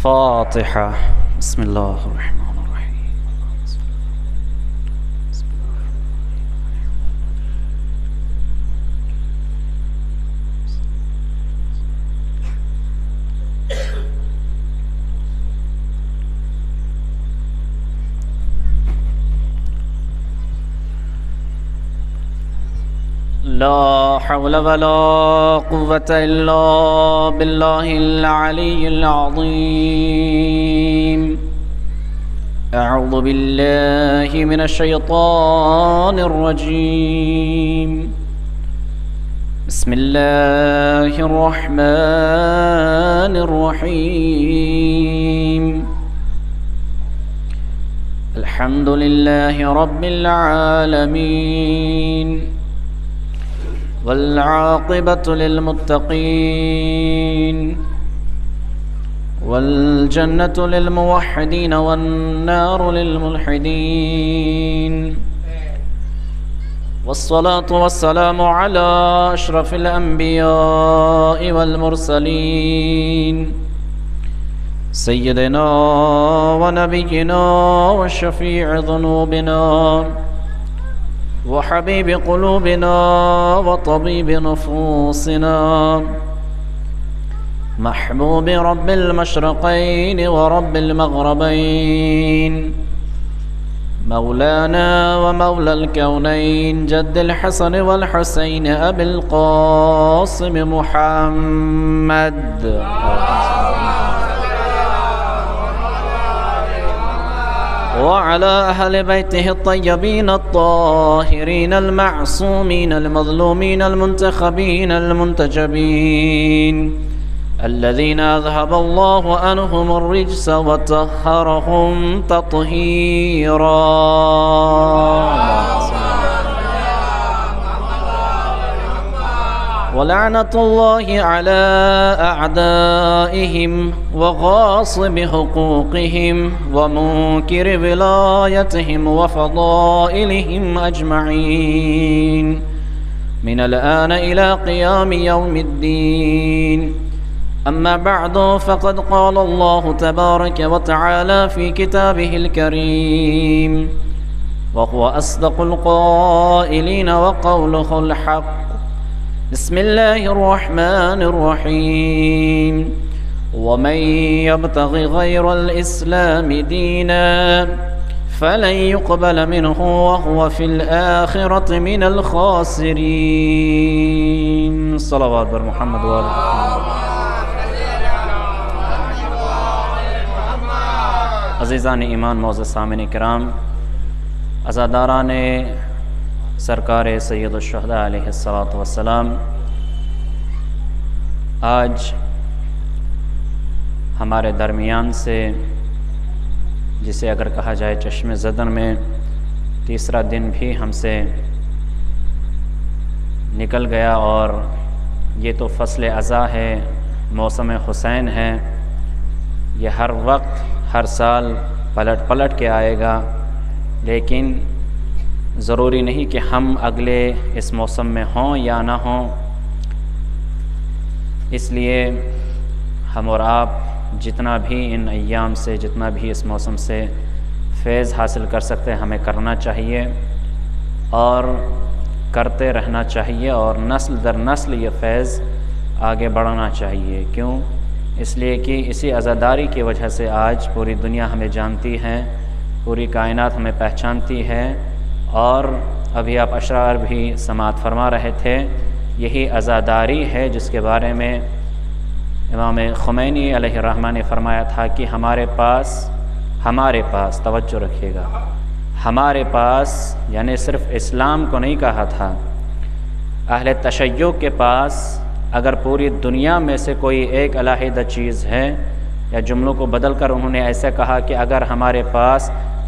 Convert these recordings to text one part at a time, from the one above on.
فاتحة. بسم الله الرحمن الرحيم. لا حول ولا قوة إلا بالله العلي العظيم. أعوذ بالله من الشيطان الرجيم. بسم الله الرحمن الرحيم. الحمد لله رب العالمين، والعاقبة للمتقين، والجنة للموحدين، والنار للملحدين. والصلاة والسلام على أشرف الأنبياء والمرسلين، سيدنا ونبينا وشفيع ذنوبنا وحبيب قلوبنا وطبيب نفوسنا، محبوب رب المشرقين ورب المغربين، مولانا ومولى الكونين، جد الحسن والحسين أبي القاسم محمد، وعلى أهل بيته الطيبين الطاهرين المعصومين المظلومين المنتخبين المنتجبين، الذين أذهب الله عنهم الرجس وطهرهم تطهيرا. ولعنة الله على أعدائهم وغاصب حقوقهم ومنكر ولايتهم وفضائلهم أجمعين من الآن إلى قيام يوم الدين. أما بعد، فقد قال الله تبارك وتعالى في كتابه الكريم، وهو أصدق القائلين وقوله الحق. بسم الله الرحمن الرحيم. ومن يبتغ غير الإسلام دينا فلن يقبل منه وهو في الآخرة من الخاسرين. صلوات بر محمد وآل محمد. عزیزان ایمان، معزز سامعین کرام، عزاداران سرکار سید الشہداء علیہ الصلاۃ والسلام، آج ہمارے درمیان سے، جسے اگر کہا جائے چشم زدن میں، تیسرا دن بھی ہم سے نکل گیا، اور یہ تو فصل اذا ہے، موسم حسین ہے، یہ ہر وقت ہر سال پلٹ پلٹ کے آئے گا، لیکن ضروری نہیں کہ ہم اگلے اس موسم میں ہوں یا نہ ہوں. اس لیے ہم اور آپ جتنا بھی ان ایام سے، جتنا بھی اس موسم سے فیض حاصل کر سکتے ہیں، ہمیں کرنا چاہیے اور کرتے رہنا چاہیے، اور نسل در نسل یہ فیض آگے بڑھنا چاہیے. کیوں؟ اس لیے کہ اسی عزاداری کی وجہ سے آج پوری دنیا ہمیں جانتی ہے، پوری کائنات ہمیں پہچانتی ہے، اور ابھی آپ اشعار بھی سماعت فرما رہے تھے. یہی عزاداری ہے جس کے بارے میں امام خمینی علیہ الرحمہ نے فرمایا تھا کہ ہمارے پاس توجہ رکھیے گا، ہمارے پاس یعنی صرف اسلام کو نہیں کہا تھا، اہل تشیع کے پاس اگر پوری دنیا میں سے کوئی ایک علیحدہ چیز ہے، یا جملوں کو بدل کر انہوں نے ایسے کہا کہ اگر ہمارے پاس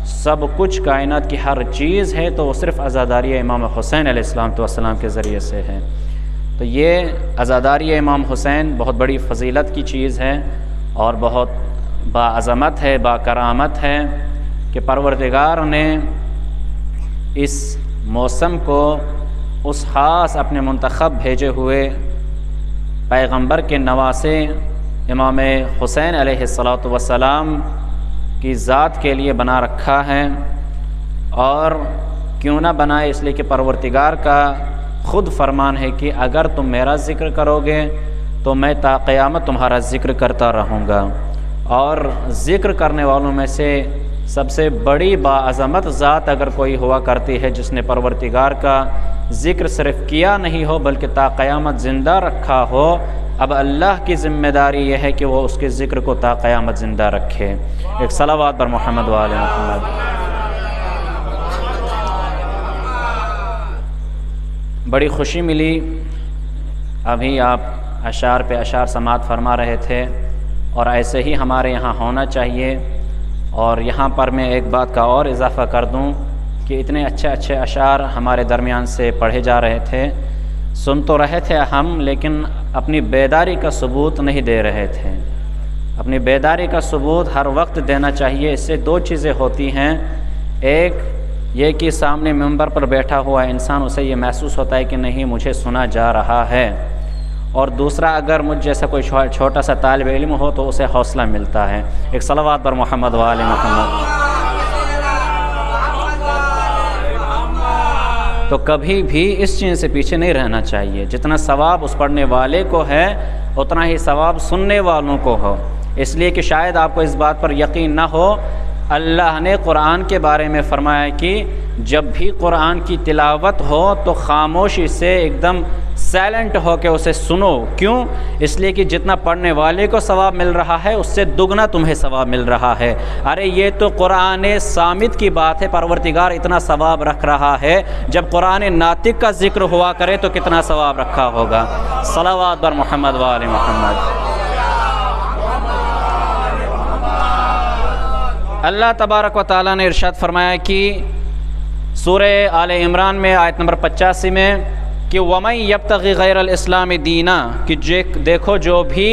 سب کچھ کائنات کی ہر چیز ہے تو وہ صرف عزاداری امام حسین علیہ السلام کے ذریعے سے ہے. تو یہ عزاداری امام حسین بہت بڑی فضیلت کی چیز ہے، اور بہت باعظمت ہے، با کرامت ہے کہ پروردگار نے اس موسم کو اس خاص اپنے منتخب بھیجے ہوئے پیغمبر کے نواسے امام حسین علیہ الصلوۃ والسلام کی ذات کے لیے بنا رکھا ہے، اور کیوں نہ بنائے، اس لیے کہ پروردگار کا خود فرمان ہے کہ اگر تم میرا ذکر کرو گے تو میں تا قیامت تمہارا ذکر کرتا رہوں گا۔ اور ذکر کرنے والوں میں سے سب سے بڑی باعظمت ذات اگر کوئی ہوا کرتی ہے جس نے پروردگار کا ذکر صرف کیا نہیں ہو بلکہ تا قیامت زندہ رکھا ہو، اب اللہ کی ذمہ داری یہ ہے کہ وہ اس کے ذکر کو تا قیامت زندہ رکھے۔ ایک صلوات بر محمد و آل محمد۔ بڑی خوشی ملی، ابھی آپ اشعار پہ اشعار سماعت فرما رہے تھے، اور ایسے ہی ہمارے یہاں ہونا چاہیے۔ اور یہاں پر میں ایک بات کا اور اضافہ کر دوں کہ اتنے اچھے اچھے اشعار ہمارے درمیان سے پڑھے جا رہے تھے، سن تو رہے تھے ہم، لیکن اپنی بیداری کا ثبوت نہیں دے رہے تھے۔ اپنی بیداری کا ثبوت ہر وقت دینا چاہیے۔ اس سے دو چیزیں ہوتی ہیں، ایک یہ کہ سامنے منبر پر بیٹھا ہوا انسان، اسے یہ محسوس ہوتا ہے کہ نہیں مجھے سنا جا رہا ہے، اور دوسرا اگر مجھ جیسا کوئی چھوٹا سا طالب علم ہو تو اسے حوصلہ ملتا ہے۔ ایک صلوات پر محمد و آل محمد۔ تو کبھی بھی اس چیز سے پیچھے نہیں رہنا چاہیے، جتنا ثواب اس پڑھنے والے کو ہے اتنا ہی ثواب سننے والوں کو ہو۔ اس لیے کہ شاید آپ کو اس بات پر یقین نہ ہو، اللہ نے قرآن کے بارے میں فرمایا کہ جب بھی قرآن کی تلاوت ہو تو خاموشی سے ایک دم سائلنٹ ہو کے اسے سنو۔ کیوں؟ اس لیے کہ جتنا پڑھنے والے کو ثواب مل رہا ہے اس سے دگنا تمہیں ثواب مل رہا ہے۔ ارے یہ تو قرآن صامت کی بات ہے، پروردگار اتنا ثواب رکھ رہا ہے، جب قرآن ناطق کا ذکر ہوا کرے تو کتنا ثواب رکھا ہوگا۔ صلوات بر محمد و آل محمد۔ اللہ تبارک و تعالیٰ نے ارشاد فرمایا کہ سورہ آل عمران میں آیت نمبر 85 میں کہ وَمَن يَبْتَغِ غَيْرَ الْإِسْلَامِ دِينًا، کہ دیکھو جو بھی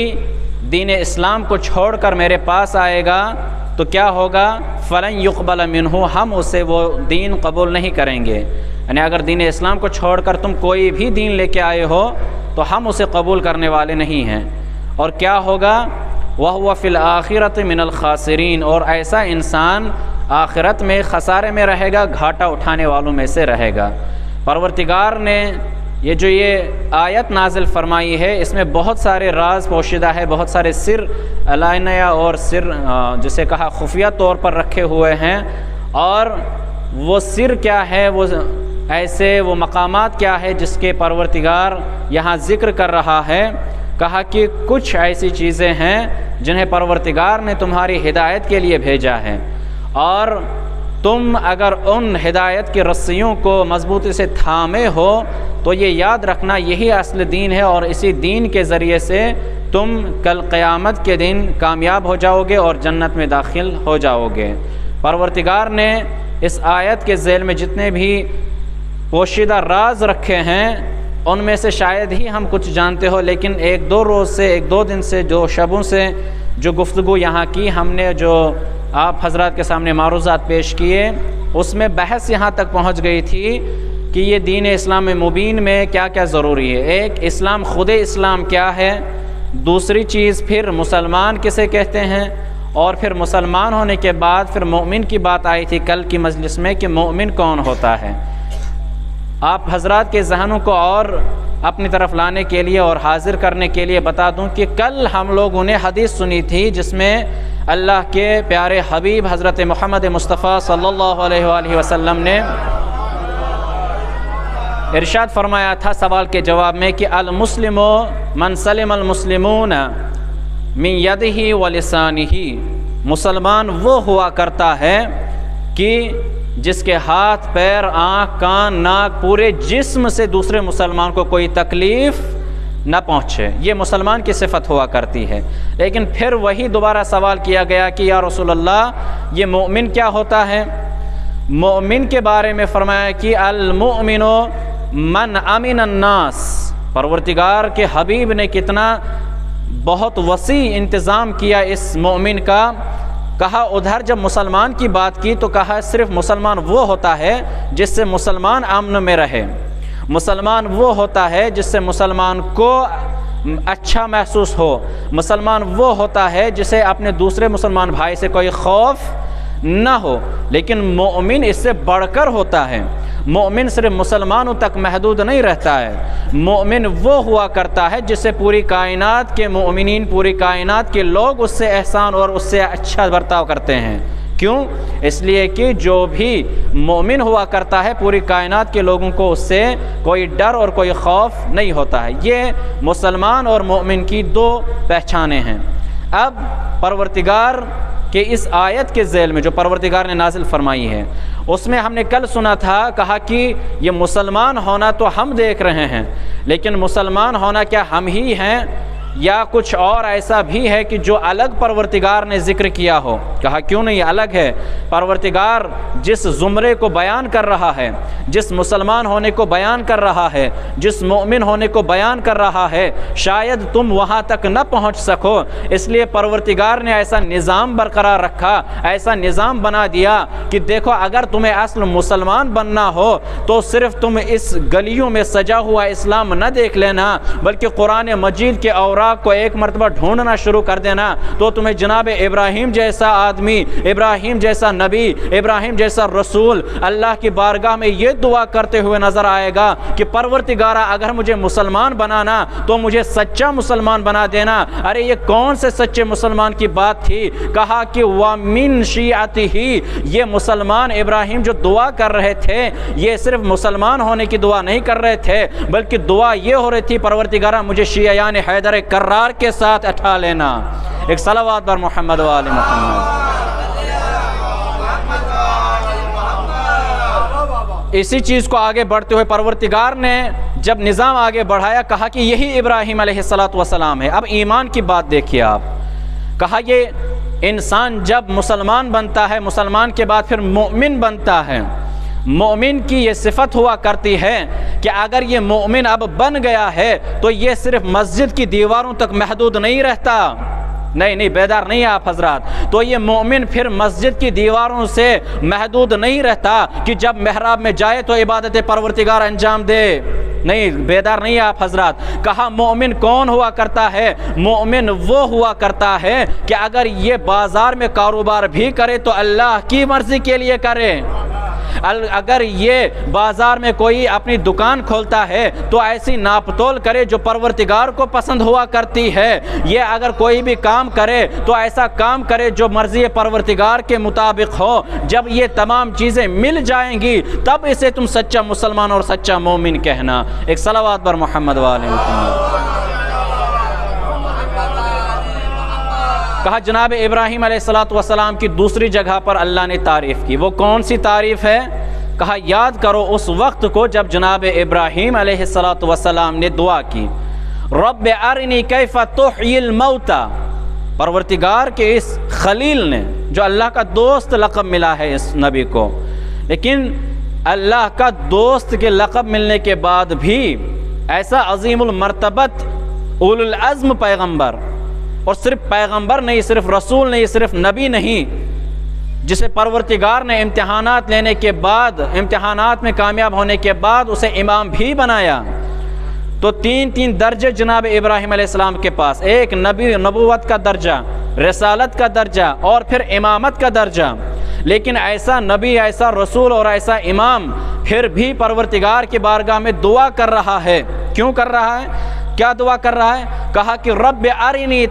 دین اسلام کو چھوڑ کر میرے پاس آئے گا تو کیا ہوگا، فَلَن يُقْبَلَ مِنْهُ، ہم اسے وہ دین قبول نہیں کریں گے۔ یعنی اگر دین اسلام کو چھوڑ کر تم کوئی بھی دین لے کے آئے ہو تو ہم اسے قبول کرنے والے نہیں ہیں۔ اور کیا ہوگا، وَهُوَ فِي الْآخِرَةِ مِنَ الْخَاسِرِينَ، اور ایسا انسان آخرت میں خسارے میں رہے گا، گھاٹا اٹھانے والوں میں سے رہے گا۔ پروردگار نے یہ آیت نازل فرمائی ہے، اس میں بہت سارے راز پوشیدہ ہے، بہت سارے سر علانیہ اور سر جسے کہا خفیہ طور پر رکھے ہوئے ہیں۔ اور وہ سر کیا ہے، وہ ایسے وہ مقامات کیا ہے جس کے پروردگار یہاں ذکر کر رہا ہے۔ کہا کہ کچھ ایسی چیزیں ہیں جنہیں پروردگار نے تمہاری ہدایت کے لیے بھیجا ہے، اور تم اگر ان ہدایت کی رسیوں کو مضبوطی سے تھامے ہو تو یہ یاد رکھنا یہی اصل دین ہے، اور اسی دین کے ذریعے سے تم کل قیامت کے دن کامیاب ہو جاؤ گے اور جنت میں داخل ہو جاؤ گے۔ پروردگار نے اس آیت کے ذیل میں جتنے بھی پوشیدہ راز رکھے ہیں ان میں سے شاید ہی ہم کچھ جانتے ہو، لیکن ایک دو دن سے جو شبوں سے جو گفتگو یہاں کی ہم نے، جو آپ حضرات کے سامنے معروضات پیش کیے، اس میں بحث یہاں تک پہنچ گئی تھی کہ یہ دین اسلام مبین میں کیا کیا ضروری ہے۔ ایک، اسلام خود اسلام کیا ہے، دوسری چیز پھر مسلمان کسے کہتے ہیں، اور پھر مسلمان ہونے کے بعد پھر مومن کی بات آئی تھی کل کی مجلس میں کہ مومن کون ہوتا ہے۔ آپ حضرات کے ذہنوں کو اور اپنی طرف لانے کے لیے اور حاضر کرنے کے لیے بتا دوں کہ کل ہم لوگوں نے حدیث سنی تھی جس میں اللہ کے پیارے حبیب حضرت محمد مصطفیٰ صلی اللہ علیہ وآلہ وسلم نے ارشاد فرمایا تھا سوال کے جواب میں کہ المسلم من سلم المسلمون من یدہ ولسانہ، مسلمان وہ ہوا کرتا ہے کہ جس کے ہاتھ، پیر، آنکھ، کان، ناک، پورے جسم سے دوسرے مسلمان کو کوئی تکلیف نہ پہنچے، یہ مسلمان کی صفت ہوا کرتی ہے۔ لیکن پھر وہی دوبارہ سوال کیا گیا کہ یا رسول اللہ یہ مومن کیا ہوتا ہے؟ مومن کے بارے میں فرمایا کہ المؤمن من امن الناس، پروردگار کے حبیب نے کتنا بہت وسیع انتظام کیا اس مومن کا۔ کہا ادھر جب مسلمان کی بات کی تو کہا صرف مسلمان وہ ہوتا ہے جس سے مسلمان امن میں رہے، مسلمان وہ ہوتا ہے جس سے مسلمان کو اچھا محسوس ہو۔ مسلمان وہ ہوتا ہے جسے اپنے دوسرے مسلمان بھائی سے کوئی خوف نہ ہو، لیکن مومن اس سے بڑھ کر ہوتا ہے۔ مومن صرف مسلمانوں تک محدود نہیں رہتا ہے، مومن وہ ہوا کرتا ہے جس سے پوری کائنات کے مومنین، پوری کائنات کے لوگ اس سے احسان اور اس سے اچھا برتاؤ کرتے ہیں۔ کیوں؟ اس لیے کہ جو بھی مومن ہوا کرتا ہے پوری کائنات کے لوگوں کو اس سے کوئی ڈر اور کوئی خوف نہیں ہوتا ہے۔ یہ مسلمان اور مومن کی دو پہچانیں ہیں۔ اب پروردگار کہ اس آیت کے ذیل میں جو پروردگار نے نازل فرمائی ہے، اس میں ہم نے کل سنا تھا، کہا کہ یہ مسلمان ہونا تو ہم دیکھ رہے ہیں، لیکن مسلمان ہونا کیا ہم ہی ہیں یا کچھ اور ایسا بھی ہے کہ جو الگ پروردگار نے ذکر کیا ہو؟ کہا کیوں نہیں، الگ ہے۔ پروردگار جس زمرے کو بیان کر رہا ہے، جس مسلمان ہونے کو بیان کر رہا ہے، جس مومن ہونے کو بیان کر رہا ہے، شاید تم وہاں تک نہ پہنچ سکو، اس لیے پروردگار نے ایسا نظام برقرار رکھا، ایسا نظام بنا دیا کہ دیکھو اگر تمہیں اصل مسلمان بننا ہو تو صرف تم اس گلیوں میں سجا ہوا اسلام نہ دیکھ لینا، بلکہ قرآن مجید کے اوراق کو ایک مرتبہ ڈھونڈنا شروع کر دینا، تو تمہیں جناب ابراہیم جیسا آدمی، ابراہیم جیسا نبی، ابراہیم جیسا رسول اللہ کی بارگاہ میں یہ دعا کرتے ہوئے نظر آئے گا کہ پروردگارا اگر مجھے مسلمان بنانا تو مجھے سچا مسلمان بنا دینا۔ ارے یہ کون سے سچے مسلمان کی بات تھی؟ کہا کہ وَمِن شِیعَتِهِ، یہ مسلمان ابراہیم جو دعا کر رہے تھے یہ صرف مسلمان ہونے کی دعا نہیں کر رہے تھے، بلکہ دعا یہ ہو رہی تھی پروردگارا مجھے شیعیان حیدر کرار کے ساتھ اٹھا لینا۔ ایک صلوات بر محمد و آل محمد۔ اسی چیز کو آگے بڑھتے ہوئے پروردگار نے جب نظام آگے بڑھایا کہا کہ یہی ابراہیم علیہ السلام ہے۔ اب ایمان کی بات دیکھیے آپ، کہا یہ انسان جب مسلمان بنتا ہے، مسلمان کے بعد پھر مومن بنتا ہے، مومن کی یہ صفت ہوا کرتی ہے کہ اگر یہ مومن اب بن گیا ہے تو یہ صرف مسجد کی دیواروں تک محدود نہیں رہتا۔ نہیں بیدار نہیں آپ حضرات، تو یہ مومن پھر مسجد کی دیواروں سے محدود نہیں رہتا کہ جب محراب میں جائے تو عبادت پروردگار انجام دے۔ نہیں بیدار نہیں آپ حضرات، کہا مومن کون ہوا کرتا ہے؟ مومن وہ ہوا کرتا ہے کہ اگر یہ بازار میں کاروبار بھی کرے تو اللہ کی مرضی کے لیے کرے، اگر یہ بازار میں کوئی اپنی دکان کھولتا ہے تو ایسی ناپ تول کرے جو پروردگار کو پسند ہوا کرتی ہے، یہ اگر کوئی بھی کام کرے تو ایسا کام کرے جو مرضی پروردگار کے مطابق ہو۔ جب یہ تمام چیزیں مل جائیں گی تب اسے تم سچا مسلمان اور سچا مومن کہنا۔ ایک صلوات بر محمد و آل محمد۔ کہا جناب ابراہیم علیہ السلام کی دوسری جگہ پر اللہ نے تعریف کی، وہ کون سی تعریف ہے؟ کہا یاد کرو اس وقت کو جب جناب ابراہیم علیہ السلام نے دعا کی، رب ارنی کیف تحیی الموتى، پروردگار کے اس خلیل نے جو اللہ کا دوست لقب ملا ہے اس نبی کو، لیکن اللہ کا دوست کے لقب ملنے کے بعد بھی ایسا عظیم المرتبت اولو العزم پیغمبر، اور صرف پیغمبر نہیں، صرف رسول نہیں، صرف نبی نہیں، جسے پروردگار نے امتحانات لینے کے بعد، امتحانات میں کامیاب ہونے کے بعد اسے امام بھی بنایا، تو تین درجے جناب ابراہیم علیہ السلام کے پاس، ایک نبوت کا درجہ، رسالت کا درجہ اور پھر امامت کا درجہ، لیکن ایسا نبی، ایسا رسول اور ایسا امام پھر بھی پروردگار کی بارگاہ میں دعا کر رہا ہے۔ کیوں کر رہا ہے؟ کیا دعا کر رہا ہے؟ کہا کہ رب ارنی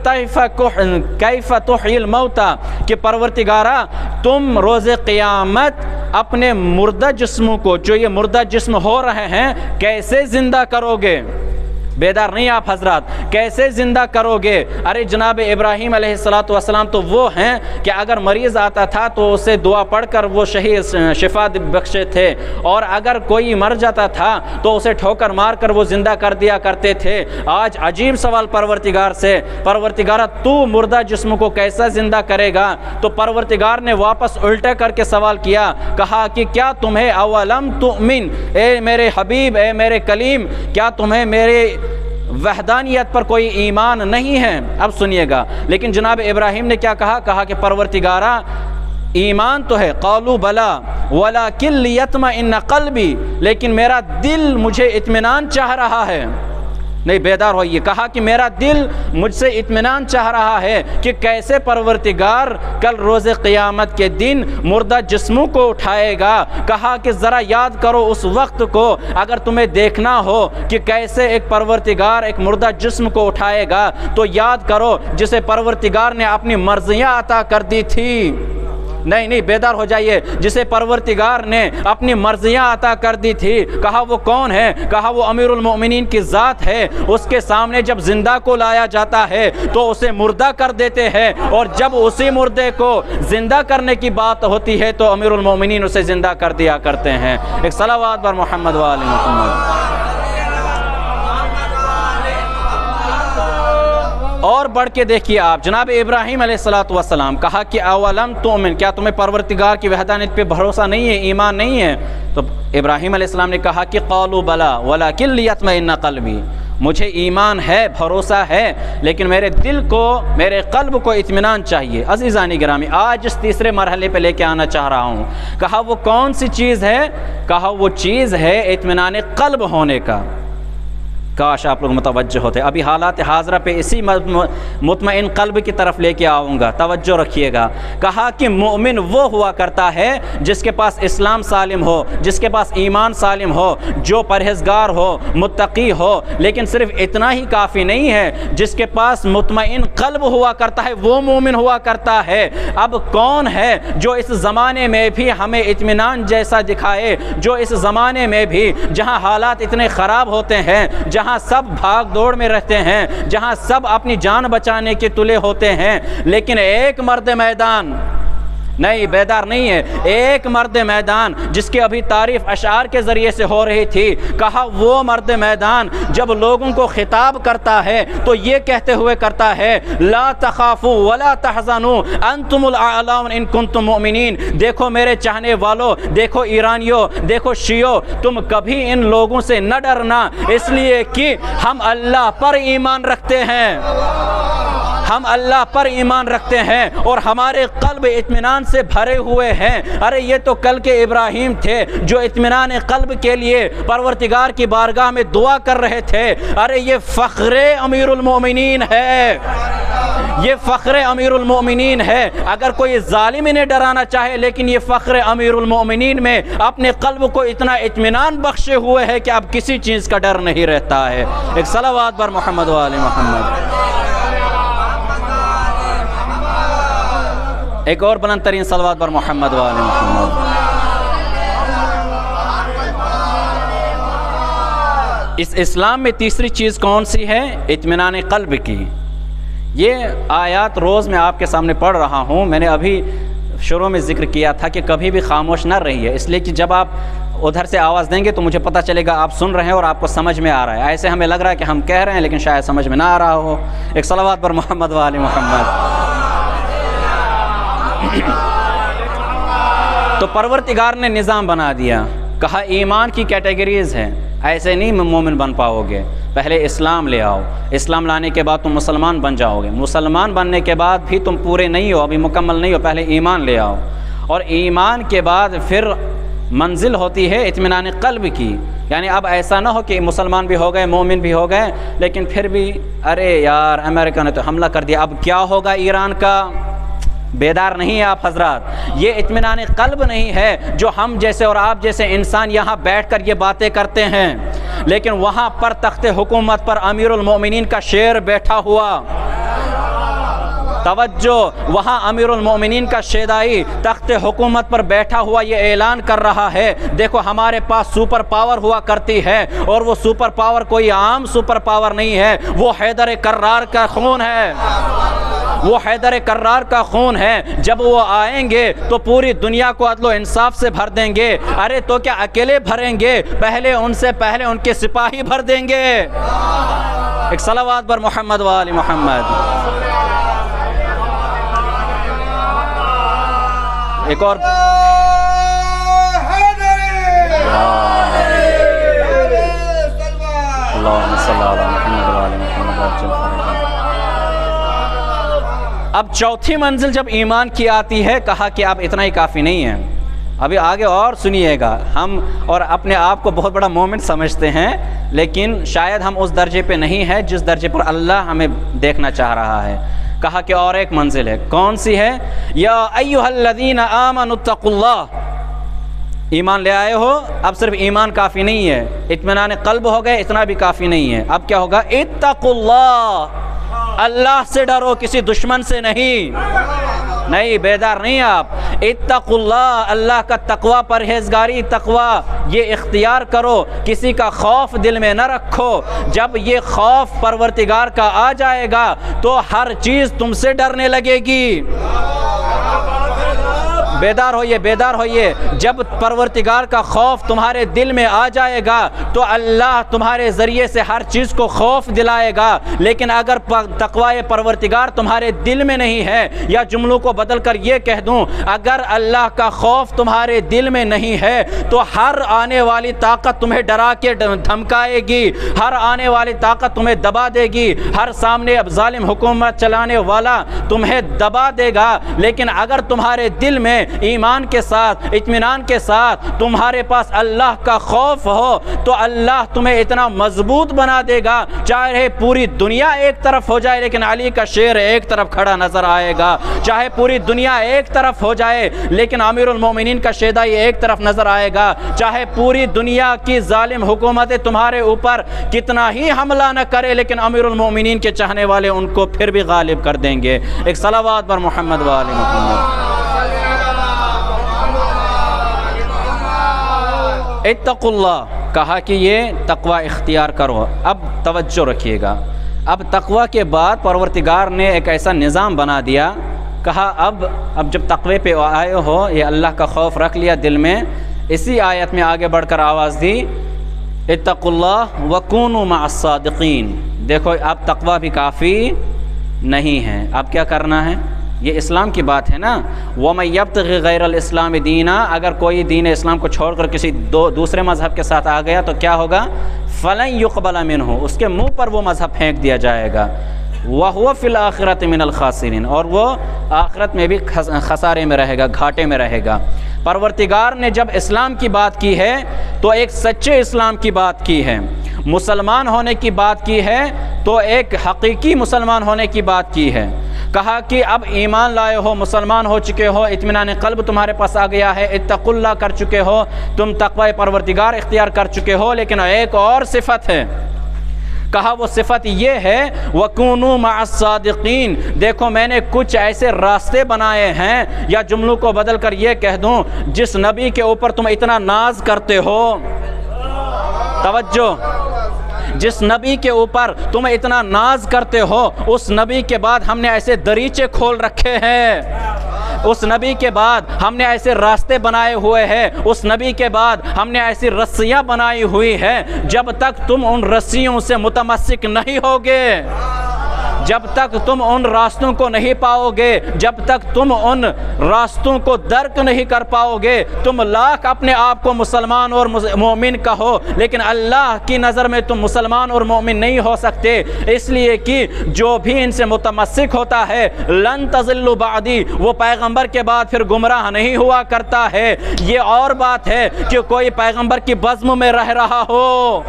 کیف تحیی الموتى، کہ پروردگارا تم روز قیامت اپنے مردہ جسموں کو، جو یہ مردہ جسم ہو رہے ہیں، کیسے زندہ کرو گے؟ بیدار نہیں آپ حضرات، کیسے زندہ کرو گے؟ ارے جناب ابراہیم علیہ السلام تو وہ ہیں کہ اگر مریض آتا تھا تو اسے دعا پڑھ کر وہ شفا بخشے تھے، اور اگر کوئی مر جاتا تھا تو اسے ٹھوکر مار کر وہ زندہ کر دیا کرتے تھے۔ آج عجیب سوال پروردگار سے، پروردگارہ تو مردہ جسم کو کیسا زندہ کرے گا؟ تو پروردگار نے واپس الٹا کر کے سوال کیا، کہا کہ کیا تمہیں اولم تؤمن، اے میرے حبیب، اے میرے کلیم، کیا تمہیں میرے وحدانیت پر کوئی ایمان نہیں ہے؟ اب سنیے گا، لیکن جناب ابراہیم نے کیا کہا؟ کہا کہ پروردگارا ایمان تو ہے، قالوا بلا ولکن لیطمئن قلبی، لیکن میرا دل مجھے اطمینان چاہ رہا ہے، نہیں بیدار ہوئیے۔ کہا کہ میرا دل مجھ سے اطمینان چاہ رہا ہے کہ کیسے پروردگار کل روز قیامت کے دن مردہ جسموں کو اٹھائے گا۔ کہا کہ ذرا یاد کرو اس وقت کو، اگر تمہیں دیکھنا ہو کہ کیسے ایک پروردگار ایک مردہ جسم کو اٹھائے گا تو یاد کرو جسے پروردگار نے اپنی مرضیاں عطا کر دی تھی۔ نہیں بیدار ہو جائیے، جسے پروردگار نے اپنی مرضیاں عطا کر دی تھی۔ کہا وہ کون ہے؟ کہا وہ امیر المؤمنین کی ذات ہے۔ اس کے سامنے جب زندہ کو لایا جاتا ہے تو اسے مردہ کر دیتے ہیں، اور جب اسی مردے کو زندہ کرنے کی بات ہوتی ہے تو امیر المؤمنین اسے زندہ کر دیا کرتے ہیں۔ ایک صلوات بر محمد و آل محمد۔ اور بڑھ کے دیکھیے آپ، جناب ابراہیم علیہ السلام کہا کہ اولم تؤمن، کیا تمہیں پروردگار کی وحدانیت پہ بھروسہ نہیں ہے، ایمان نہیں ہے؟ تو ابراہیم علیہ السلام نے کہا کہ قالوا بلا ولکن لیطمئن قلبی، مجھے ایمان ہے، بھروسہ ہے، لیکن میرے دل کو، میرے قلب کو اطمینان چاہیے۔ عزیزانی گرامی، آج اس تیسرے مرحلے پہ لے کے آنا چاہ رہا ہوں۔ کہا وہ کون سی چیز ہے؟ کہا وہ چیز ہے اطمینان قلب ہونے کا۔ کاش آپ لوگ متوجہ ہوتے۔ ابھی حالات حاضرہ پہ اسی مطمئن قلب کی طرف لے کے آؤں گا، توجہ رکھیے گا۔ کہا کہ مومن وہ ہوا کرتا ہے جس کے پاس اسلام سالم ہو، جس کے پاس ایمان سالم ہو، جو پرہیزگار ہو، متقی ہو، لیکن صرف اتنا ہی کافی نہیں ہے، جس کے پاس مطمئن قلب ہوا کرتا ہے وہ مومن ہوا کرتا ہے۔ اب کون ہے جو اس زمانے میں بھی ہمیں اطمینان جیسا دکھائے، جو اس زمانے میں بھی جہاں حالات اتنے خراب ہوتے ہیں، جہاں سب بھاگ دوڑ میں رہتے ہیں، جہاں سب اپنی جان بچانے کے تلے ہوتے ہیں، لیکن ایک مرد میدان نہیں، بیدار نہیں ہے، ایک مرد میدان جس کی ابھی تعریف اشعار کے ذریعے سے ہو رہی تھی۔ کہا وہ مرد میدان جب لوگوں کو خطاب کرتا ہے تو یہ کہتے ہوئے کرتا ہے لا تخافوا ولا تحزنوا انتم الاعلون ان کنتم مؤمنین۔ دیکھو میرے چاہنے والوں، دیکھو ایرانیوں، دیکھو شیعوں، تم کبھی ان لوگوں سے نہ ڈرنا، اس لیے کہ ہم اللہ پر ایمان رکھتے ہیں، ہم اللہ پر ایمان رکھتے ہیں اور ہمارے قلب اطمینان سے بھرے ہوئے ہیں۔ ارے یہ تو کل کے ابراہیم تھے جو اطمینان قلب کے لیے پروردگار کی بارگاہ میں دعا کر رہے تھے۔ ارے یہ فخر امیر المؤمنین ہے، یہ فخر امیر المؤمنین ہے۔ اگر کوئی ظالم انہیں ڈرانا چاہے، لیکن یہ فخر امیر المؤمنین میں اپنے قلب کو اتنا اطمینان بخشے ہوئے ہے کہ اب کسی چیز کا ڈر نہیں رہتا ہے۔ ایک صلوات بر محمد و آل محمد۔ ایک اور بلند ترین صلوات بر محمد و آل محمد۔ اس اسلام میں تیسری چیز کون سی ہے؟ اطمینان قلب کی۔ یہ آیات روز میں آپ کے سامنے پڑھ رہا ہوں۔ میں نے ابھی شروع میں ذکر کیا تھا کہ کبھی بھی خاموش نہ رہیے، اس لیے کہ جب آپ ادھر سے آواز دیں گے تو مجھے پتہ چلے گا آپ سن رہے ہیں اور آپ کو سمجھ میں آ رہا ہے۔ ایسے ہمیں لگ رہا ہے کہ ہم کہہ رہے ہیں لیکن شاید سمجھ میں نہ آ رہا ہو۔ ایک صلوات پر محمد و آل محمد۔ تو پروردگار نے نظام بنا دیا، کہا ایمان کی کیٹیگریز ہیں، ایسے نہیں مومن بن پاؤ گے، پہلے اسلام لے آؤ، اسلام لانے کے بعد تم مسلمان بن جاؤ گے، مسلمان بننے کے بعد بھی تم پورے نہیں ہو، ابھی مکمل نہیں ہو، پہلے ایمان لے آؤ، اور ایمان کے بعد پھر منزل ہوتی ہے اطمینان قلب کی۔ یعنی اب ایسا نہ ہو کہ مسلمان بھی ہو گئے، مومن بھی ہو گئے، لیکن پھر بھی ارے یار امریکہ نے تو حملہ کر دیا، اب کیا ہوگا ایران کا؟ بیدار نہیں ہے آپ حضرات۔ یہ اطمینان قلب نہیں ہے جو ہم جیسے اور آپ جیسے انسان یہاں بیٹھ کر یہ باتیں کرتے ہیں، لیکن وہاں پر تخت حکومت پر امیر المؤمنین کا شیر بیٹھا ہوا، توجہ، وہاں امیر المؤمنین کا شیدائی تخت حکومت پر بیٹھا ہوا یہ اعلان کر رہا ہے دیکھو ہمارے پاس سپر پاور ہوا کرتی ہے، اور وہ سپر پاور کوئی عام سپر پاور نہیں ہے، وہ حیدر کرار کا خون ہے، وہ حیدر کرار کا خون ہے۔ جب وہ آئیں گے تو پوری دنیا کو عدل و انصاف سے بھر دیں گے۔ ارے تو کیا اکیلے بھریں گے؟ پہلے ان سے پہلے ان کے سپاہی بھر دیں گے۔ ایک صلوات بر محمد و آل محمد۔ ایک اور اللہم صلی علی محمد و آل محمد۔ اب چوتھی منزل جب ایمان کی آتی ہے، کہا کہ اب اتنا ہی کافی نہیں ہے، ابھی آگے اور سنیے گا. ہم اور اپنے آپ کو بہت بڑا مومن سمجھتے ہیں، لیکن شاید ہم اس درجے پہ نہیں ہیں جس درجے پر اللہ ہمیں دیکھنا چاہ رہا ہے. کہا کہ اور ایک منزل ہے. کون سی ہے؟ یا ایھا الذین آمنوا اتقوا اللہ. ایمان لے آئے ہو، اب صرف ایمان کافی نہیں ہے، اطمینان قلب ہو گئے اتنا بھی کافی نہیں ہے. اب کیا ہوگا؟ اتقوا اللہ. اللہ سے ڈرو، کسی دشمن سے نہیں. بیدار نہیں آپ. اتقوا اللہ، اللہ کا تقوی، پرہیزگاری تقوی یہ اختیار کرو. کسی کا خوف دل میں نہ رکھو. جب یہ خوف پروردگار کا آ جائے گا تو ہر چیز تم سے ڈرنے لگے گی. بیدار ہوئیے، بیدار ہوئیے. جب پروردگار کا خوف تمہارے دل میں آ جائے گا تو اللہ تمہارے ذریعے سے ہر چیز کو خوف دلائے گا. لیکن اگر تقوی پروردگار تمہارے دل میں نہیں ہے، یا جملوں کو بدل کر یہ کہہ دوں، اگر اللہ کا خوف تمہارے دل میں نہیں ہے تو ہر آنے والی طاقت تمہیں ڈرا کے دھمکائے گی، ہر آنے والی طاقت تمہیں دبا دے گی، ہر سامنے اب ظالم حکومت چلانے والا تمہیں دبا دے گا. لیکن اگر تمہارے دل میں ایمان کے ساتھ، اطمینان کے ساتھ تمہارے پاس اللہ کا خوف ہو تو اللہ تمہیں اتنا مضبوط بنا دے گا، چاہے پوری دنیا ایک طرف ہو جائے لیکن علی کا شیر ایک طرف کھڑا نظر آئے گا. چاہے پوری دنیا ایک طرف ہو جائے لیکن امیر المومنین کا شیدائی ایک طرف نظر آئے گا. چاہے پوری دنیا کی ظالم حکومتیں تمہارے اوپر کتنا ہی حملہ نہ کرے لیکن امیر المومنین کے چاہنے والے ان کو پھر بھی غالب کر دیں گے. ایک صلوات پر محمد و آل محمد. اتقوا اللہ، کہا کہ یہ تقوی اختیار کرو. اب توجہ رکھیے گا. اب تقوی کے بعد پروردگار نے ایک ایسا نظام بنا دیا. کہا اب جب تقوی پہ آئے ہو، یہ اللہ کا خوف رکھ لیا دل میں، اسی آیت میں آگے بڑھ کر آواز دی اتقوا اللہ وکونوا مع الصادقین. دیکھو اب تقوی بھی کافی نہیں ہے، اب کیا کرنا ہے؟ یہ اسلام کی بات ہے نا. وَمَن يَبْتَغِ غَيْرَ الْإِسْلَامِ دِينًا، اگر کوئی دین اسلام کو چھوڑ کر کسی دوسرے مذہب کے ساتھ آ گیا تو کیا ہوگا؟ فَلَن يُقْبَلَ مِنْهُ، اس کے منہ پر وہ مذہب پھینک دیا جائے گا. وَهُوَ فِي الْآخِرَةِ مِنَ الْخَاسِرِينَ، اور وہ آخرت میں بھی خسارے میں رہے گا، گھاٹے میں رہے گا. پروردگار نے جب اسلام کی بات کی ہے تو ایک سچے اسلام کی بات کی ہے، مسلمان ہونے کی بات کی ہے تو ایک حقیقی مسلمان ہونے کی بات کی ہے. کہا کہ اب ایمان لائے ہو، مسلمان ہو چکے ہو، اطمینان قلب تمہارے پاس آ گیا ہے، اتقوا اللہ کر چکے ہو، تم تقوی پروردگار اختیار کر چکے ہو. لیکن ایک اور صفت ہے. کہا وہ صفت یہ ہے وَكُونُوا مَعَ الصَّادِقِينَ. دیکھو میں نے کچھ ایسے راستے بنائے ہیں، یا جملوں کو بدل کر یہ کہہ دوں، جس نبی کے اوپر تم اتنا ناز کرتے ہو، توجہ، جس نبی کے اوپر تم اتنا ناز کرتے ہو، اس نبی کے بعد ہم نے ایسے دریچے کھول رکھے ہیں، اس نبی کے بعد ہم نے ایسے راستے بنائے ہوئے ہیں، اس نبی کے بعد ہم نے ایسی رسیاں بنائی ہوئی ہیں. جب تک تم ان رسیوں سے متمسک نہیں ہوگے، جب تک تم ان راستوں کو نہیں پاؤ گے، جب تک تم ان راستوں کو درک نہیں کر پاؤ گے، تم لاکھ اپنے آپ کو مسلمان اور مومن کہو لیکن اللہ کی نظر میں تم مسلمان اور مومن نہیں ہو سکتے. اس لیے کہ جو بھی ان سے متمسک ہوتا ہے لن تضلوا بعدی، وہ پیغمبر کے بعد پھر گمراہ نہیں ہوا کرتا ہے. یہ اور بات ہے کہ کوئی پیغمبر کی بزم میں رہ رہا ہو،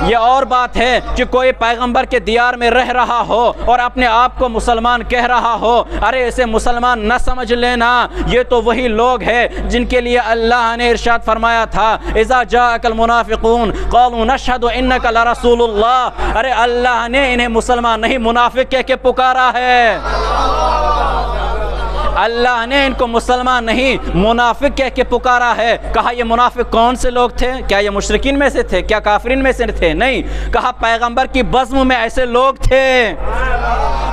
یہ اور بات ہے کہ کوئی پیغمبر کے دیار میں رہ رہا ہو اور اپنے آپ کو مسلمان کہہ رہا ہو. ارے اسے مسلمان نہ سمجھ لینا، یہ تو وہی لوگ ہیں جن کے لیے اللہ نے ارشاد فرمایا تھا اذا جاءک المنافقون قالوا نشهد انک لرسول اللہ. ارے اللہ نے انہیں مسلمان نہیں منافق کہہ کے پکارا ہے، اللہ نے ان کو مسلمان نہیں منافق کہہ کے پکارا ہے. کہا یہ منافق کون سے لوگ تھے؟ کیا یہ مشرکین میں سے تھے؟ کیا کافرین میں سے تھے؟ نہیں. کہا پیغمبر کی بزم میں ایسے لوگ تھے،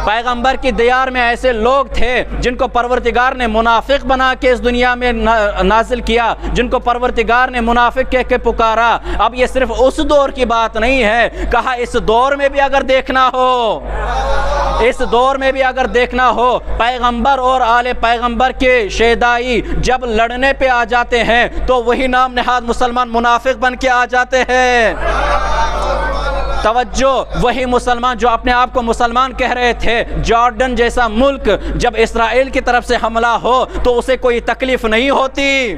پیغمبر کی دیار میں ایسے لوگ تھے جن کو پروردگار نے منافق بنا کے اس دنیا میں نازل کیا، جن کو پروردگار نے منافق کہہ کے پکارا. اب یہ صرف اس دور کی بات نہیں ہے، کہا اس دور میں بھی اگر دیکھنا ہو، اس دور میں بھی اگر دیکھنا ہو، پیغمبر اور آل پیغمبر کے شیدائی جب لڑنے پہ آ جاتے ہیں تو وہی نام نہاد مسلمان منافق بن کے آ جاتے ہیں. توجہ، وہی مسلمان جو اپنے آپ کو مسلمان کہہ رہے تھے، جارڈن جیسا ملک جب اسرائیل کی طرف سے حملہ ہو تو اسے کوئی تکلیف نہیں ہوتی،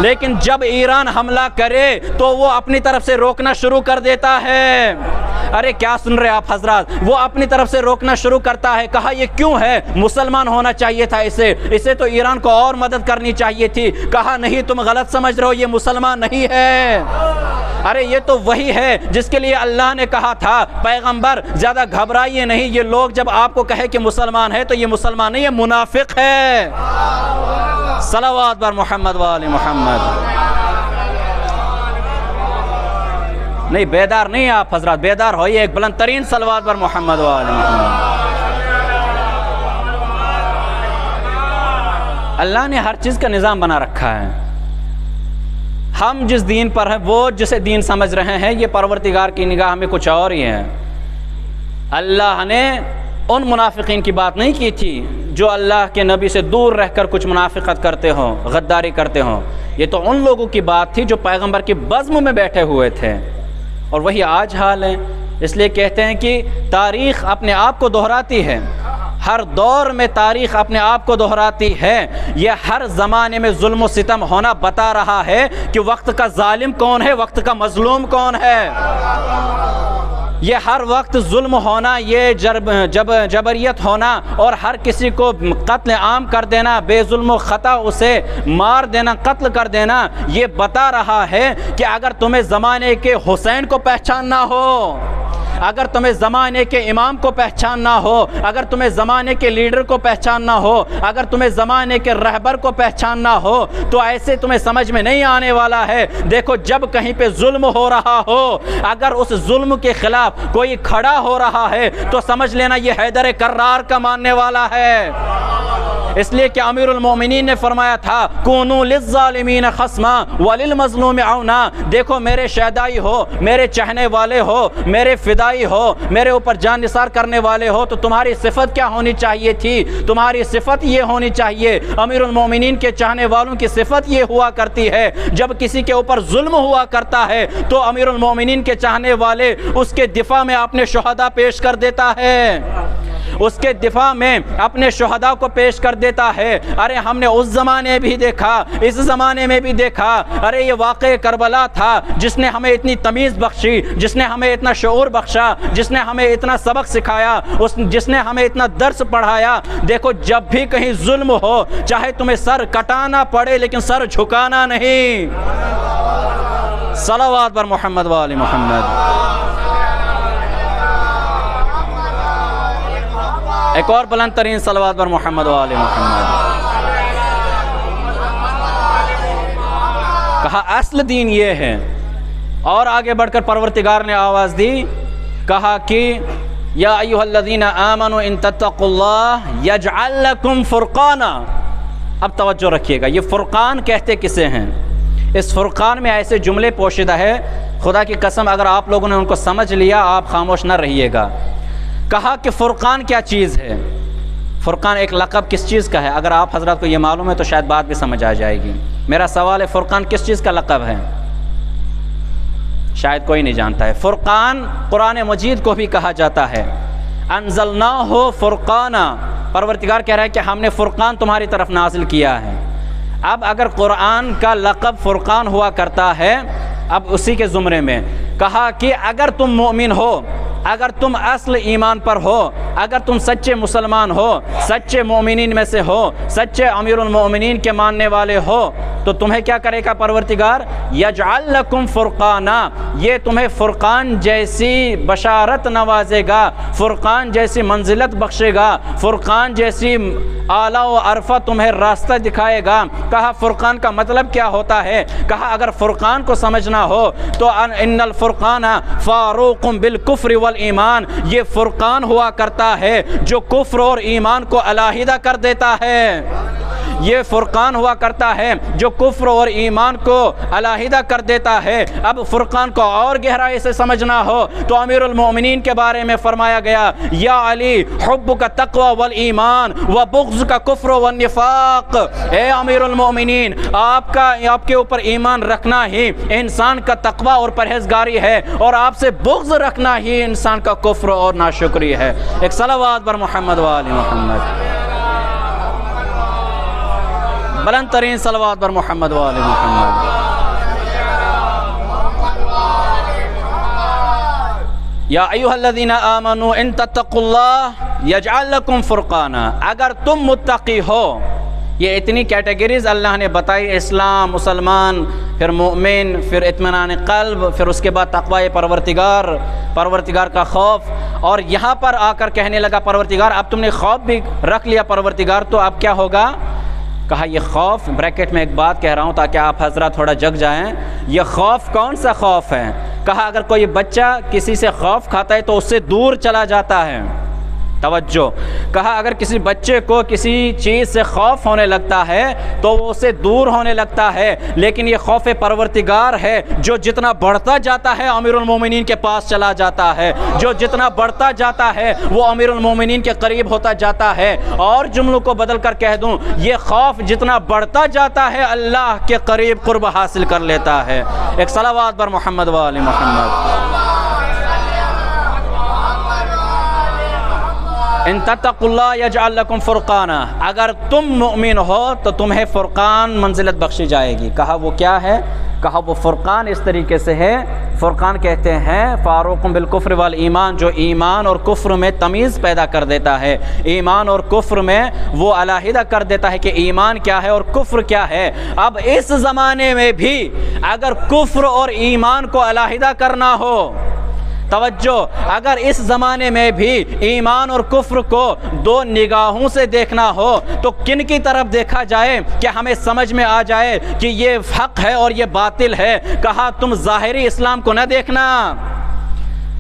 لیکن جب ایران حملہ کرے تو وہ اپنی طرف سے روکنا شروع کر دیتا ہے۔ ارے کیا سن رہے آپ حضرات؟ وہ اپنی طرف سے روکنا شروع کرتا ہے۔ کہا یہ کیوں ہے؟ مسلمان ہونا چاہیے تھا اسے تو ایران کو اور مدد کرنی چاہیے تھی۔ کہا نہیں، تم غلط سمجھ رہے ہو، یہ مسلمان نہیں ہے۔ ارے یہ تو وہی ہے جس کے لیے اللہ نے کہا تھا پیغمبر زیادہ گھبرائیے نہیں، یہ لوگ جب آپ کو کہے کہ مسلمان ہے تو یہ مسلمان نہیں، یہ منافق ہے۔ صلوات بر محمد و آل محمد۔ نہیں، بیدار نہیں آپ حضرات، بیدار ہوئیے، ایک بلند ترین صلوات بر محمد و آل محمد۔ اللہ نے ہر چیز کا نظام بنا رکھا ہے۔ ہم جس دین پر ہیں، وہ جسے دین سمجھ رہے ہیں، یہ پروردگار کی نگاہ میں کچھ اور ہی ہے۔ اللہ نے ان منافقین کی بات نہیں کی تھی جو اللہ کے نبی سے دور رہ کر کچھ منافقت کرتے ہوں، غداری کرتے ہوں۔ یہ تو ان لوگوں کی بات تھی جو پیغمبر کی بزم میں بیٹھے ہوئے تھے، اور وہی آج حال ہے۔ اس لیے کہتے ہیں کہ تاریخ اپنے آپ کو دہراتی ہے، ہر دور میں تاریخ اپنے آپ کو دہراتی ہے۔ یہ ہر زمانے میں ظلم و ستم ہونا بتا رہا ہے کہ وقت کا ظالم کون ہے، وقت کا مظلوم کون ہے۔ یہ ہر وقت ظلم ہونا، یہ جبریت ہونا اور ہر کسی کو قتل عام کر دینا، بے ظلم و خطا اسے مار دینا، قتل کر دینا، یہ بتا رہا ہے کہ اگر تمہیں زمانے کے حسین کو پہچاننا ہو، اگر تمہیں زمانے کے امام کو پہچاننا ہو، اگر تمہیں زمانے کے لیڈر کو پہچاننا ہو، اگر تمہیں زمانے کے رہبر کو پہچاننا ہو، تو ایسے تمہیں سمجھ میں نہیں آنے والا ہے۔ دیکھو، جب کہیں پہ ظلم ہو رہا ہو، اگر اس ظلم کے خلاف کوئی کھڑا ہو رہا ہے تو سمجھ لینا یہ حیدر کرار کا ماننے والا ہے۔ اس لیے کہ امیر المومنین نے فرمایا تھا کونوا للظالمین خصما وللمظلوم عونا۔ دیکھو، میرے شہدائی ہو، میرے چاہنے والے ہو، میرے فدائی ہو، میرے اوپر جان نثار کرنے والے ہو، تو تمہاری صفت کیا ہونی چاہیے تھی؟ تمہاری صفت یہ ہونی چاہیے، امیر المومنین کے چاہنے والوں کی صفت یہ ہوا کرتی ہے، جب کسی کے اوپر ظلم ہوا کرتا ہے تو امیر المومنین کے چاہنے والے اس کے دفاع میں اپنے شہداء پیش کر دیتا ہے، اس کے دفاع میں اپنے شہداء کو پیش کر دیتا ہے۔ ارے ہم نے اس زمانے بھی دیکھا، اس زمانے میں بھی دیکھا۔ ارے یہ واقعہ کربلا تھا جس نے ہمیں اتنی تمیز بخشی، جس نے ہمیں اتنا شعور بخشا، جس نے ہمیں اتنا سبق سکھایا، جس نے ہمیں اتنا درس پڑھایا۔ دیکھو، جب بھی کہیں ظلم ہو، چاہے تمہیں سر کٹانا پڑے لیکن سر جھکانا نہیں۔ صلوات بر محمد و آل محمد۔ ایک اور بلند ترین صلوات بر محمد و آل محمد۔ کہا اصل دین یہ ہے، اور آگے بڑھ کر پروردگار نے آواز دی، کہا کہ یا ایھا الذین آمنوا ان تتقوا اللہ یجعل لکم فرقانا۔ اب توجہ رکھیے گا، یہ فرقان کہتے کسے ہیں؟ اس فرقان میں ایسے جملے پوشیدہ ہے، خدا کی قسم اگر آپ لوگوں نے ان کو سمجھ لیا آپ خاموش نہ رہیے گا۔ کہا کہ فرقان کیا چیز ہے؟ فرقان ایک لقب کس چیز کا ہے؟ اگر آپ حضرات کو یہ معلوم ہے تو شاید بات بھی سمجھ آ جائے گی۔ میرا سوال ہے، فرقان کس چیز کا لقب ہے؟ شاید کوئی نہیں جانتا ہے۔ فرقان قرآن مجید کو بھی کہا جاتا ہے، انزلناہ فرقانا۔ پروردگار کہہ رہا ہے کہ ہم نے فرقان تمہاری طرف نازل کیا ہے۔ اب اگر قرآن کا لقب فرقان ہوا کرتا ہے، اب اسی کے زمرے میں کہا کہ اگر تم مومن ہو، اگر تم اصل ایمان پر ہو، اگر تم سچے مسلمان ہو، سچے مومنین میں سے ہو، سچے امیر المومنین کے ماننے والے ہو، تو تمہیں کیا کرے گا پروردگار؟ یجعل لکم فرقانا، یہ تمہیں فرقان جیسی بشارت نوازے گا، فرقان جیسی منزلت بخشے گا، فرقان جیسی اعلیٰ و عرفہ تمہیں راستہ دکھائے گا۔ کہا فرقان کا مطلب کیا ہوتا ہے؟ کہا اگر فرقان کو سمجھنا ہو تو ان الفرقان فاروق بالکفر والایمان، یہ فرقان ہوا کرتا ہے جو کفر اور ایمان کو علیحدہ کر دیتا ہے، یہ فرقان ہوا کرتا ہے جو کفر اور ایمان کو علیحدہ کر دیتا ہے۔ اب فرقان کو اور گہرائی سے سمجھنا ہو تو امیر المومنین کے بارے میں فرمایا گیا، یا علی حبک تقوی والایمان وبغض کا کفر والنفاق، اے امیر المومنین آپ کے اوپر ایمان رکھنا ہی انسان کا تقوی اور پرہیزگاری ہے، اور آپ سے بغض رکھنا ہی انسان کا کفر اور ناشکری ہے۔ ایک صلوات بر محمد و آل محمد، بلند ترین صلوات بر محمد و آل محمد۔ یا ایھا الذین آمنوا ان تتقوا اللہ یجعل لکم فرقانا، اگر تم متقی ہو، یہ اتنی کیٹیگریز اللہ نے بتائی، اسلام، مسلمان، پھر مومن، پھر اطمینان قلب، پھر اس کے بعد تقوی پروردگار کا خوف، اور یہاں پر آ کر کہنے لگا پروردگار اب تم نے خوف بھی رکھ لیا پروردگار، تو اب کیا ہوگا؟ کہا یہ خوف، بریکٹ میں ایک بات کہہ رہا ہوں تاکہ آپ حضرات تھوڑا جگ جائیں، یہ خوف کون سا خوف ہے؟ کہا اگر کوئی بچہ کسی سے خوف کھاتا ہے تو اس سے دور چلا جاتا ہے، توجہ، کہا اگر کسی بچے کو کسی چیز سے خوف ہونے لگتا ہے تو وہ اسے دور ہونے لگتا ہے، لیکن یہ خوف پروردگار ہے جو جتنا بڑھتا جاتا ہے امیر المومنین کے پاس چلا جاتا ہے، جو جتنا بڑھتا جاتا ہے وہ امیر المومنین کے قریب ہوتا جاتا ہے۔ اور جملوں کو بدل کر کہہ دوں، یہ خوف جتنا بڑھتا جاتا ہے اللہ کے قریب قرب حاصل کر لیتا ہے۔ ایک صلوات بر محمد و آل محمد۔ ان تتقوا اللہ یجعل لکم فرقانا، اگر تم مؤمن ہو تو تمہیں فرقان منزلت بخشی جائے گی۔ کہا وہ کیا ہے؟ کہا وہ فرقان اس طریقے سے ہے، فرقان کہتے ہیں فاروق بالکفر والایمان، جو ایمان اور کفر میں تمیز پیدا کر دیتا ہے، ایمان اور کفر میں وہ علیحدہ کر دیتا ہے کہ ایمان کیا ہے اور کفر کیا ہے۔ اب اس زمانے میں بھی اگر کفر اور ایمان کو علیحدہ کرنا ہو، توجہ، اگر اس زمانے میں بھی ایمان اور کفر کو دو نگاہوں سے دیکھنا ہو تو کن کی طرف دیکھا جائے کہ ہمیں سمجھ میں آ جائے کہ یہ حق ہے اور یہ باطل ہے؟ کہا تم ظاہری اسلام کو نہ دیکھنا،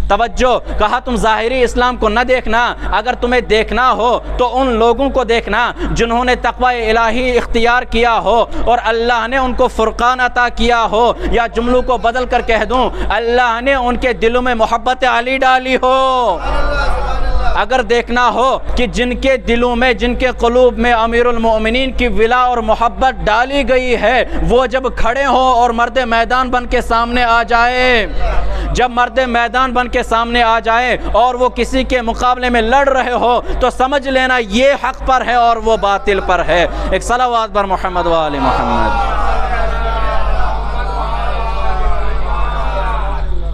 توجہ، کہا تم ظاہری اسلام کو نہ دیکھنا، اگر تمہیں دیکھنا ہو تو ان لوگوں کو دیکھنا جنہوں نے تقوی الہی اختیار کیا ہو اور اللہ نے ان کو فرقان عطا کیا ہو، یا جملوں کو بدل کر کہہ دوں اللہ نے ان کے دلوں میں محبت علی ڈالی ہو۔ اگر دیکھنا ہو کہ جن کے دلوں میں، جن کے قلوب میں امیر المؤمنین کی ولا اور محبت ڈالی گئی ہے، وہ جب کھڑے ہوں اور مرد میدان بن کے سامنے آ جائے، جب مرد میدان بن کے سامنے آ جائے اور وہ کسی کے مقابلے میں لڑ رہے ہو تو سمجھ لینا یہ حق پر ہے اور وہ باطل پر ہے۔ ایک صلوات بر محمد و آل محمد۔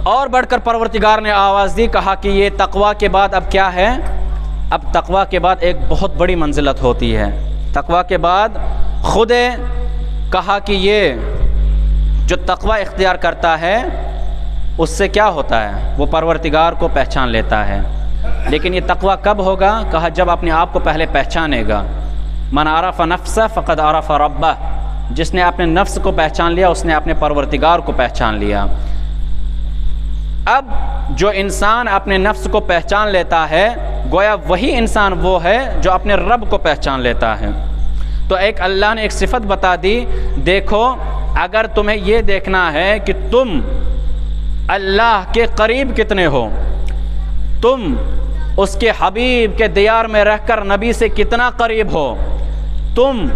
اور بڑھ کر پروردگار نے آواز دی، کہا کہ یہ تقوی کے بعد اب کیا ہے؟ اب تقوی کے بعد ایک بہت بڑی منزلت ہوتی ہے۔ تقوی کے بعد خود کہا کہ یہ جو تقوی اختیار کرتا ہے اس سے کیا ہوتا ہے؟ وہ پروردگار کو پہچان لیتا ہے۔ لیکن یہ تقوی کب ہوگا؟ کہا جب اپنے آپ کو پہلے پہچانے گا۔ من عرف نفسہ فقد عرف ربہ، جس نے اپنے نفس کو پہچان لیا اس نے اپنے پروردگار کو پہچان لیا۔ اب جو انسان اپنے نفس کو پہچان لیتا ہے گویا وہی انسان وہ ہے جو اپنے رب کو پہچان لیتا ہے۔ تو ایک اللہ نے ایک صفت بتا دی، دیکھو اگر تمہیں یہ دیکھنا ہے کہ تم اللہ کے قریب کتنے ہو، تم اس کے حبیب کے دیار میں رہ کر نبی سے کتنا قریب ہو، تم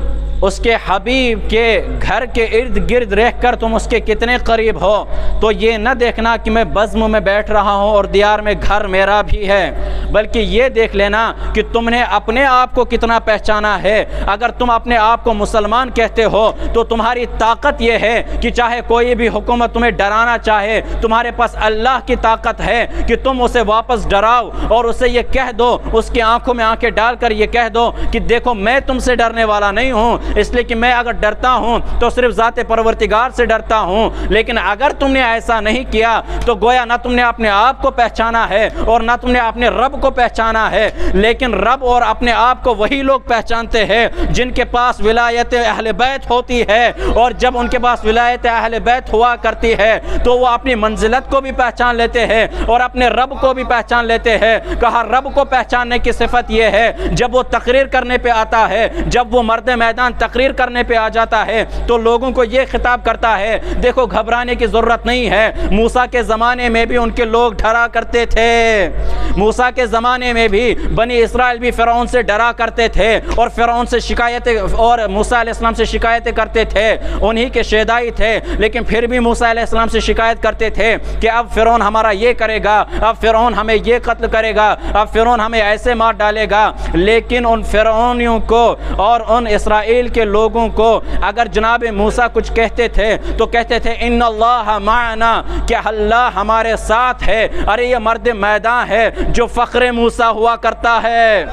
اس کے حبیب کے گھر کے ارد گرد رہ کر تم اس کے کتنے قریب ہو، تو یہ نہ دیکھنا کہ میں بزم میں بیٹھ رہا ہوں اور دیار میں گھر میرا بھی ہے، بلکہ یہ دیکھ لینا کہ تم نے اپنے آپ کو کتنا پہچانا ہے۔ اگر تم اپنے آپ کو مسلمان کہتے ہو تو تمہاری طاقت یہ ہے کہ چاہے کوئی بھی حکومت تمہیں ڈرانا چاہے، تمہارے پاس اللہ کی طاقت ہے کہ تم اسے واپس ڈراؤ اور اسے یہ کہہ دو، اس کی آنکھوں میں آنکھیں ڈال کر یہ کہہ دو کہ دیکھو میں تم سے ڈرنے والا نہیں ہوں، اس لیے کہ میں اگر ڈرتا ہوں تو صرف ذات پروردگار سے ڈرتا ہوں۔ لیکن اگر تم نے ایسا نہیں کیا تو گویا نہ تم نے اپنے آپ کو پہچانا ہے اور نہ تم نے اپنے رب کو پہچانا ہے، لیکن رب اور اپنے آپ کو وہی لوگ پہچانتے ہیں جن کے پاس ولایت اہل بیت ہوتی ہے، اور جب ان کے پاس ولایت اہل بیت ہوا کرتی ہے تو وہ اپنی منزلت کو بھی پہچان لیتے ہیں اور اپنے رب کو بھی پہچان لیتے ہیں۔ کہا رب کو پہچاننے کی صفت یہ ہے جب وہ تقریر کرنے پہ آتا ہے، جب وہ مرد میدان تقریر کرنے پہ آ جاتا ہے تو لوگوں کو یہ خطاب کرتا ہے، دیکھو گھبرانے کی ضرورت نہیں ہے، موسیٰ کے زمانے میں بھی ان کے لوگ ڈرا کرتے تھے، موسیٰ کے زمانے میں بھی بنی اسرائیل بھی فرعون سے ڈرا کرتے تھے اور فرعون سے شکایتیں اور موسیٰ علیہ السلام سے شکایتیں کرتے تھے، انہی کے شیدائی تھے، لیکن پھر بھی موسیٰ علیہ السلام سے شکایت کرتے تھے کہ اب فرعون ہمارا یہ کرے گا، اب فرعون ہمیں یہ قتل کرے گا، اب فرعون ہمیں ایسے مار ڈالے گا۔ لیکن ان فرعونیوں کو اور ان اسرائیل کے لوگوں کو اگر جناب موسیٰ کچھ کہتے تھے تو کہتے تھے ان اللہ معنا، کہ اللہ ہمارے ساتھ ہے۔ ارے یہ مرد میدان ہے جو فخر موسیٰ ہوا کرتا ہے،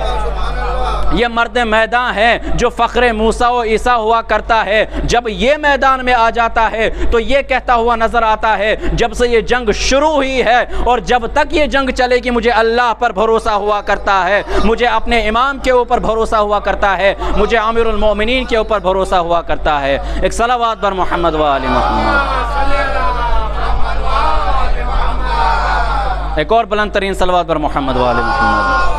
یہ مرد میدان ہے جو فخر موسیٰ و عیسیٰ ہوا کرتا ہے، جب یہ میدان میں آ جاتا ہے تو یہ کہتا ہوا نظر آتا ہے جب سے یہ جنگ شروع ہوئی ہے اور جب تک یہ جنگ چلے گی مجھے اللہ پر بھروسہ ہوا کرتا ہے، مجھے اپنے امام کے اوپر بھروسہ ہوا کرتا ہے، مجھے امیر المومنین کے اوپر بھروسہ ہوا کرتا ہے۔ ایک صلوات بر محمد و آل محمد، ایک اور بلند ترین صلوات بر محمد و آل محمد۔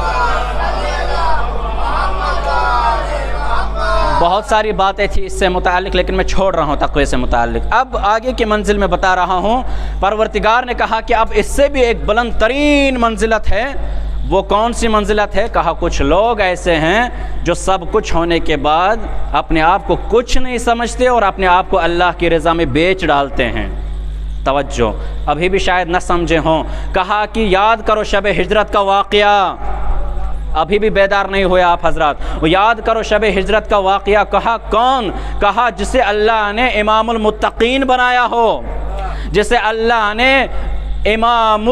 بہت ساری باتیں تھی اس سے متعلق لیکن میں چھوڑ رہا ہوں تقوی سے متعلق۔ اب آگے کی منزل میں بتا رہا ہوں، پروردگار نے کہا کہ اب اس سے بھی ایک بلند ترین منزلت ہے۔ وہ کون سی منزلت ہے؟ کہا کچھ لوگ ایسے ہیں جو سب کچھ ہونے کے بعد اپنے آپ کو کچھ نہیں سمجھتے اور اپنے آپ کو اللہ کی رضا میں بیچ ڈالتے ہیں۔ توجہ، ابھی بھی شاید نہ سمجھے ہوں۔ کہا کہ یاد کرو شب ہجرت کا واقعہ، ابھی بھی بیدار نہیں ہوئے آپ حضرات، وہ یاد کرو شب ہجرت کا واقعہ۔ کہا کون؟ کہا جسے اللہ نے امام المتقین بنایا ہو، جسے اللہ نے امام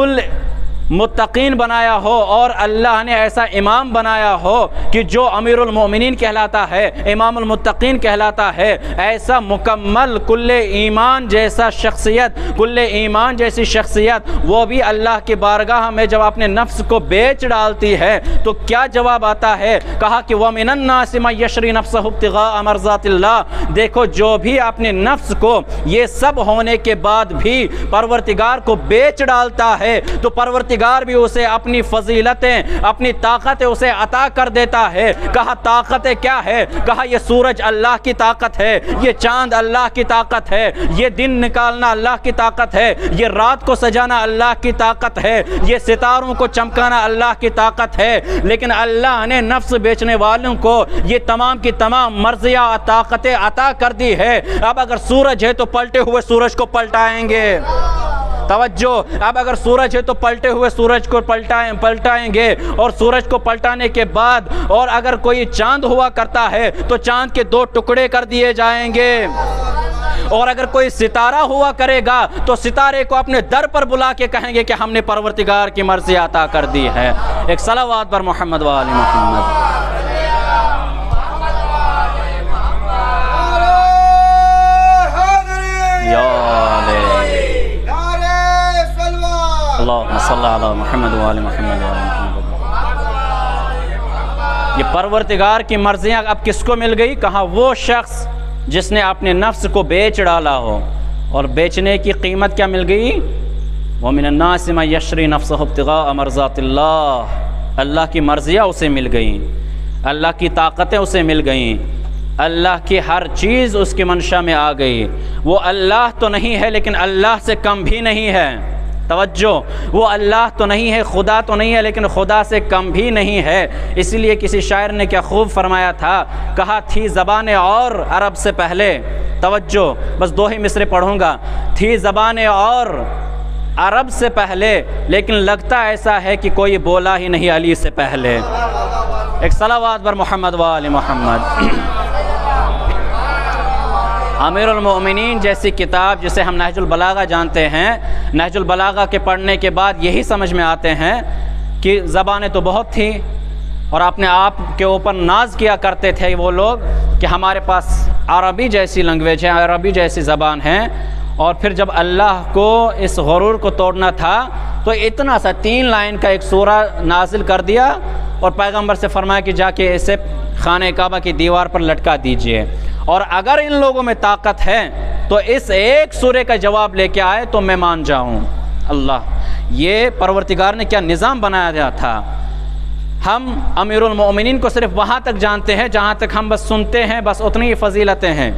المتقین بنایا ہو اور اللہ نے ایسا امام بنایا ہو کہ جو امیر المومنین کہلاتا ہے، امام المتقین کہلاتا ہے، ایسا مکمل کل ایمان جیسا شخصیت، کل ایمان جیسی شخصیت، وہ بھی اللہ کی بارگاہ میں جب اپنے نفس کو بیچ ڈالتی ہے تو کیا جواب آتا ہے؟ کہا کہ وَمِنَ النَّاسِ مَن يَشْرِي نَفْسَهُ ابْتِغَاءَ مَرْضَاتِ اللَّهِ، دیکھو جو بھی اپنے نفس کو یہ سب ہونے کے بعد بھی پروردگار کو بیچ ڈالتا ہے تو پروردگار بھی اسے اپنی فضیلتیں، اپنی طاقتیں اسے عطا کر دیتا ہے۔ کہا طاقتیں کیا ہے؟ کہا یہ سورج اللہ کی طاقت ہے، یہ چاند اللہ کی طاقت ہے، یہ دن نکالنا اللہ کی طاقت ہے، یہ رات کو سجانا اللہ کی طاقت ہے، یہ ستاروں کو چمکانا اللہ کی طاقت ہے۔ لیکن اللہ نے نفس بیچنے والوں کو یہ تمام کی تمام مرضیاں طاقتیں عطا کر دی ہے۔ اب اگر سورج ہے تو پلٹے ہوئے سورج کو پلٹائیں گے، توجہ، اب اگر سورج ہے تو پلٹے ہوئے سورج کو پلٹائیں گے، اور سورج کو پلٹانے کے بعد اور اگر کوئی چاند ہوا کرتا ہے تو چاند کے دو ٹکڑے کر دیے جائیں گے، اور اگر کوئی ستارہ ہوا کرے گا تو ستارے کو اپنے در پر بلا کے کہیں گے کہ ہم نے پروردگار کی مرضی عطا کر دی ہے۔ ایک صلوات پر محمد و آل محمد۔ اللہم صلی علی محمد و آل محمد و آل محمد۔ یہ پروردگار کی مرضیاں اب کس کو مل گئی؟ کہا وہ شخص جس نے اپنے نفس کو بیچ ڈالا ہو، اور بیچنے کی قیمت کیا مل گئی؟ وَمِنَ النَّاسِ مَن يَشْرِي نَفْسَهُ ابْتِغَاءَ مَرْضَاتِ اللَّهِ، اللہ کی مرضیاں اسے مل گئیں، اللہ کی طاقتیں اسے مل گئیں، اللہ کی ہر چیز اس کی منشا میں آ گئی۔ وہ اللہ تو نہیں ہے لیکن اللہ سے کم بھی نہیں ہے، توجہ، وہ اللہ تو نہیں ہے، خدا تو نہیں ہے لیکن خدا سے کم بھی نہیں ہے۔ اسی لیے کسی شاعر نے کیا خوب فرمایا تھا، کہا تھی زبان اور عرب سے پہلے، توجہ بس دو ہی مصرے پڑھوں گا، تھی زبان اور عرب سے پہلے لیکن لگتا ایسا ہے کہ کوئی بولا ہی نہیں علی سے پہلے۔ ایک صلوات بر محمد و آل محمد۔ امیر المومنین جیسی کتاب جسے ہم نہج البلاغہ جانتے ہیں، نہج البلاغہ کے پڑھنے کے بعد یہی سمجھ میں آتے ہیں کہ زبانیں تو بہت تھیں اور اپنے آپ کے اوپر ناز کیا کرتے تھے وہ لوگ کہ ہمارے پاس عربی جیسی لنگویج ہے، عربی جیسی زبان ہے، اور پھر جب اللہ کو اس غرور کو توڑنا تھا تو اتنا سا 3 لائن کا ایک سورہ نازل کر دیا اور پیغمبر سے فرمایا کہ جا کے اسے خانہ کعبہ کی دیوار پر لٹکا دیجئے، اور اگر ان لوگوں میں طاقت ہے تو اس ایک سورے کا جواب لے کے آئے تو میں مان جاؤں۔ اللہ، یہ پروردگار نے کیا نظام بنایا تھا۔ ہم امیر المومنین کو صرف وہاں تک جانتے ہیں جہاں تک ہم بس سنتے ہیں، بس اتنی ہی فضیلتیں ہیں،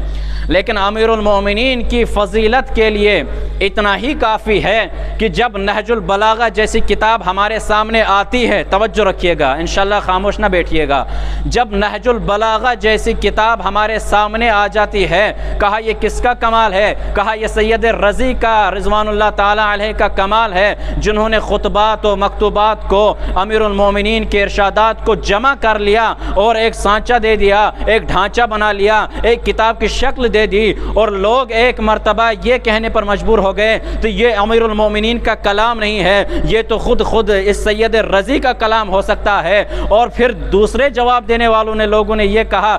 لیکن امیر المومنین کی فضیلت کے لیے اتنا ہی کافی ہے کہ جب نہج البلاغہ جیسی کتاب ہمارے سامنے آتی ہے، توجہ رکھیے گا، انشاءاللہ خاموش نہ بیٹھیے گا، جب نہج البلاغہ جیسی کتاب ہمارے سامنے آ جاتی ہے، کہا یہ کس کا کمال ہے؟ کہا یہ سید رضی کا رضوان اللہ تعالی علیہ کا کمال ہے، جنہوں نے خطبات و مکتوبات کو، امیر المومنین کے ارشادات کو جمع کر لیا اور ایک سانچہ دے دیا، ایک ڈھانچہ بنا لیا، ایک کتاب کی شکل دے دی، اور لوگ ایک مرتبہ یہ کہنے پر مجبور ہو گئے تو یہ امیر المومنین کا کلام نہیں ہے، یہ تو خود اس سید رضی کا کلام ہو سکتا ہے۔ اور پھر دوسرے جواب دینے والوں نے، لوگوں نے یہ کہا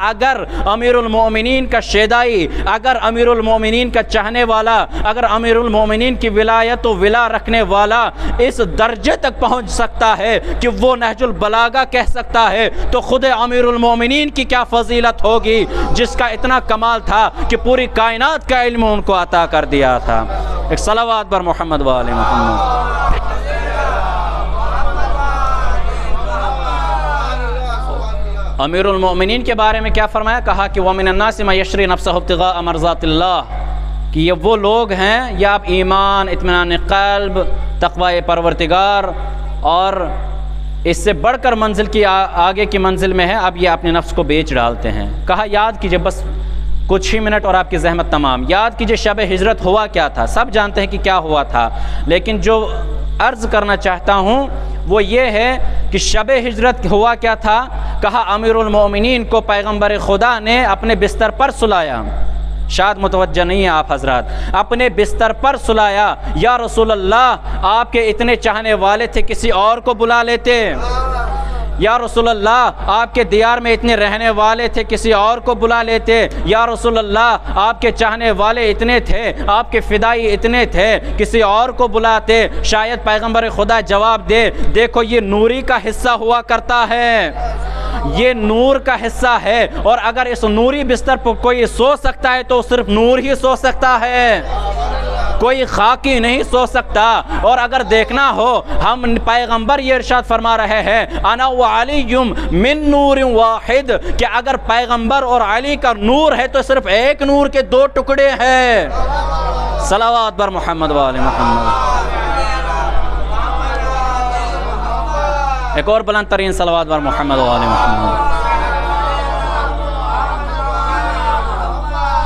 اگر امیر المومنین کا شیدائی، اگر امیر المومنین کا چاہنے والا، اگر امیر المومنین کی ولایت و ولا رکھنے والا اس درجے تک پہنچ سکتا ہے کہ وہ نہج البلاغہ کہہ سکتا ہے، تو خود امیر المومنین کی کیا فضیلت ہوگی، جس کا اتنا کمال تھا کہ پوری کائنات کا علم ان کو عطا کر دیا تھا۔ ایک صلوات بر محمد و آل محمد۔ امیر المومنین کے بارے میں کیا فرمایا؟ کہا کہ وَمِنَ النَّاسِ مَن يَشْرِي نَفْسَهُ ابْتِغَاءَ مَرْضَاتِ اللَّهِ، کہ یہ وہ لوگ ہیں، یا آپ ایمان، اطمینان قلب، تقوی پروردگار اور اس سے بڑھ کر منزل کی آگے کی منزل میں ہے، اب یہ اپنے نفس کو بیچ ڈالتے ہیں۔ کہا یاد کیجئے، بس کچھ ہی منٹ اور آپ کی زحمت تمام، یاد کیجئے شب ہجرت ہوا کیا تھا، سب جانتے ہیں کہ کیا ہوا تھا، لیکن جو عرض کرنا چاہتا ہوں وہ یہ ہے کہ شب ہجرت ہوا کیا تھا۔ کہا امیر المومنین کو پیغمبر خدا نے اپنے بستر پر سلایا، شاید متوجہ نہیں ہیں آپ حضرات، اپنے بستر پر سلایا، یا رسول اللہ آپ کے اتنے چاہنے والے تھے، کسی اور کو بلا لیتے، یا رسول اللہ آپ کے دیار میں اتنے رہنے والے تھے، کسی اور کو بلا لیتے، یا رسول اللہ آپ کے چاہنے والے اتنے تھے، آپ کے فدائی اتنے تھے، کسی اور کو بلاتے۔ شاید پیغمبر خدا جواب دے، دیکھو یہ نوری کا حصہ ہوا کرتا ہے، یہ نور کا حصہ ہے، اور اگر اس نوری بستر پر کوئی سو سکتا ہے تو صرف نور ہی سو سکتا ہے، کوئی خاکی نہیں سو سکتا۔ اور اگر دیکھنا ہو، ہم پیغمبر یہ ارشاد فرما رہے ہیں انا وعلی من نور واحد، کہ اگر پیغمبر اور علی کا نور ہے تو صرف ایک نور کے دو ٹکڑے ہیں۔ صلوات بر محمد و آل محمد۔ ایک اور بلند ترین صلوات بر محمد و آل محمد۔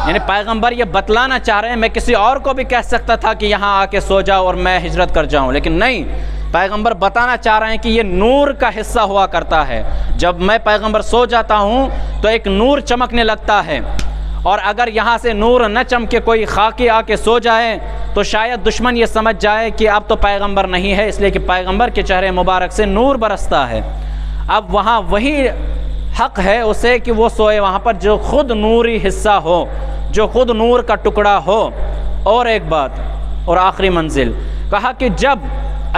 یعنی پیغمبر یہ بتلانا چاہ رہے ہیں، میں کسی اور کو بھی کہہ سکتا تھا کہ یہاں آ کے سو جاؤ اور میں ہجرت کر جاؤں، لیکن نہیں، پیغمبر بتانا چاہ رہے ہیں کہ یہ نور کا حصہ ہوا کرتا ہے، جب میں پیغمبر سو جاتا ہوں تو ایک نور چمکنے لگتا ہے، اور اگر یہاں سے نور نہ چمکے، کوئی خاکی آ کے سو جائے تو شاید دشمن یہ سمجھ جائے کہ اب تو پیغمبر نہیں ہے، اس لیے کہ پیغمبر کے چہرے مبارک سے نور برستا ہے۔ اب وہاں وہی حق ہے اسے کہ وہ سوئے وہاں پر جو خود نوری حصہ ہو، جو خود نور کا ٹکڑا ہو۔ اور ایک بات اور آخری منزل، کہا کہ جب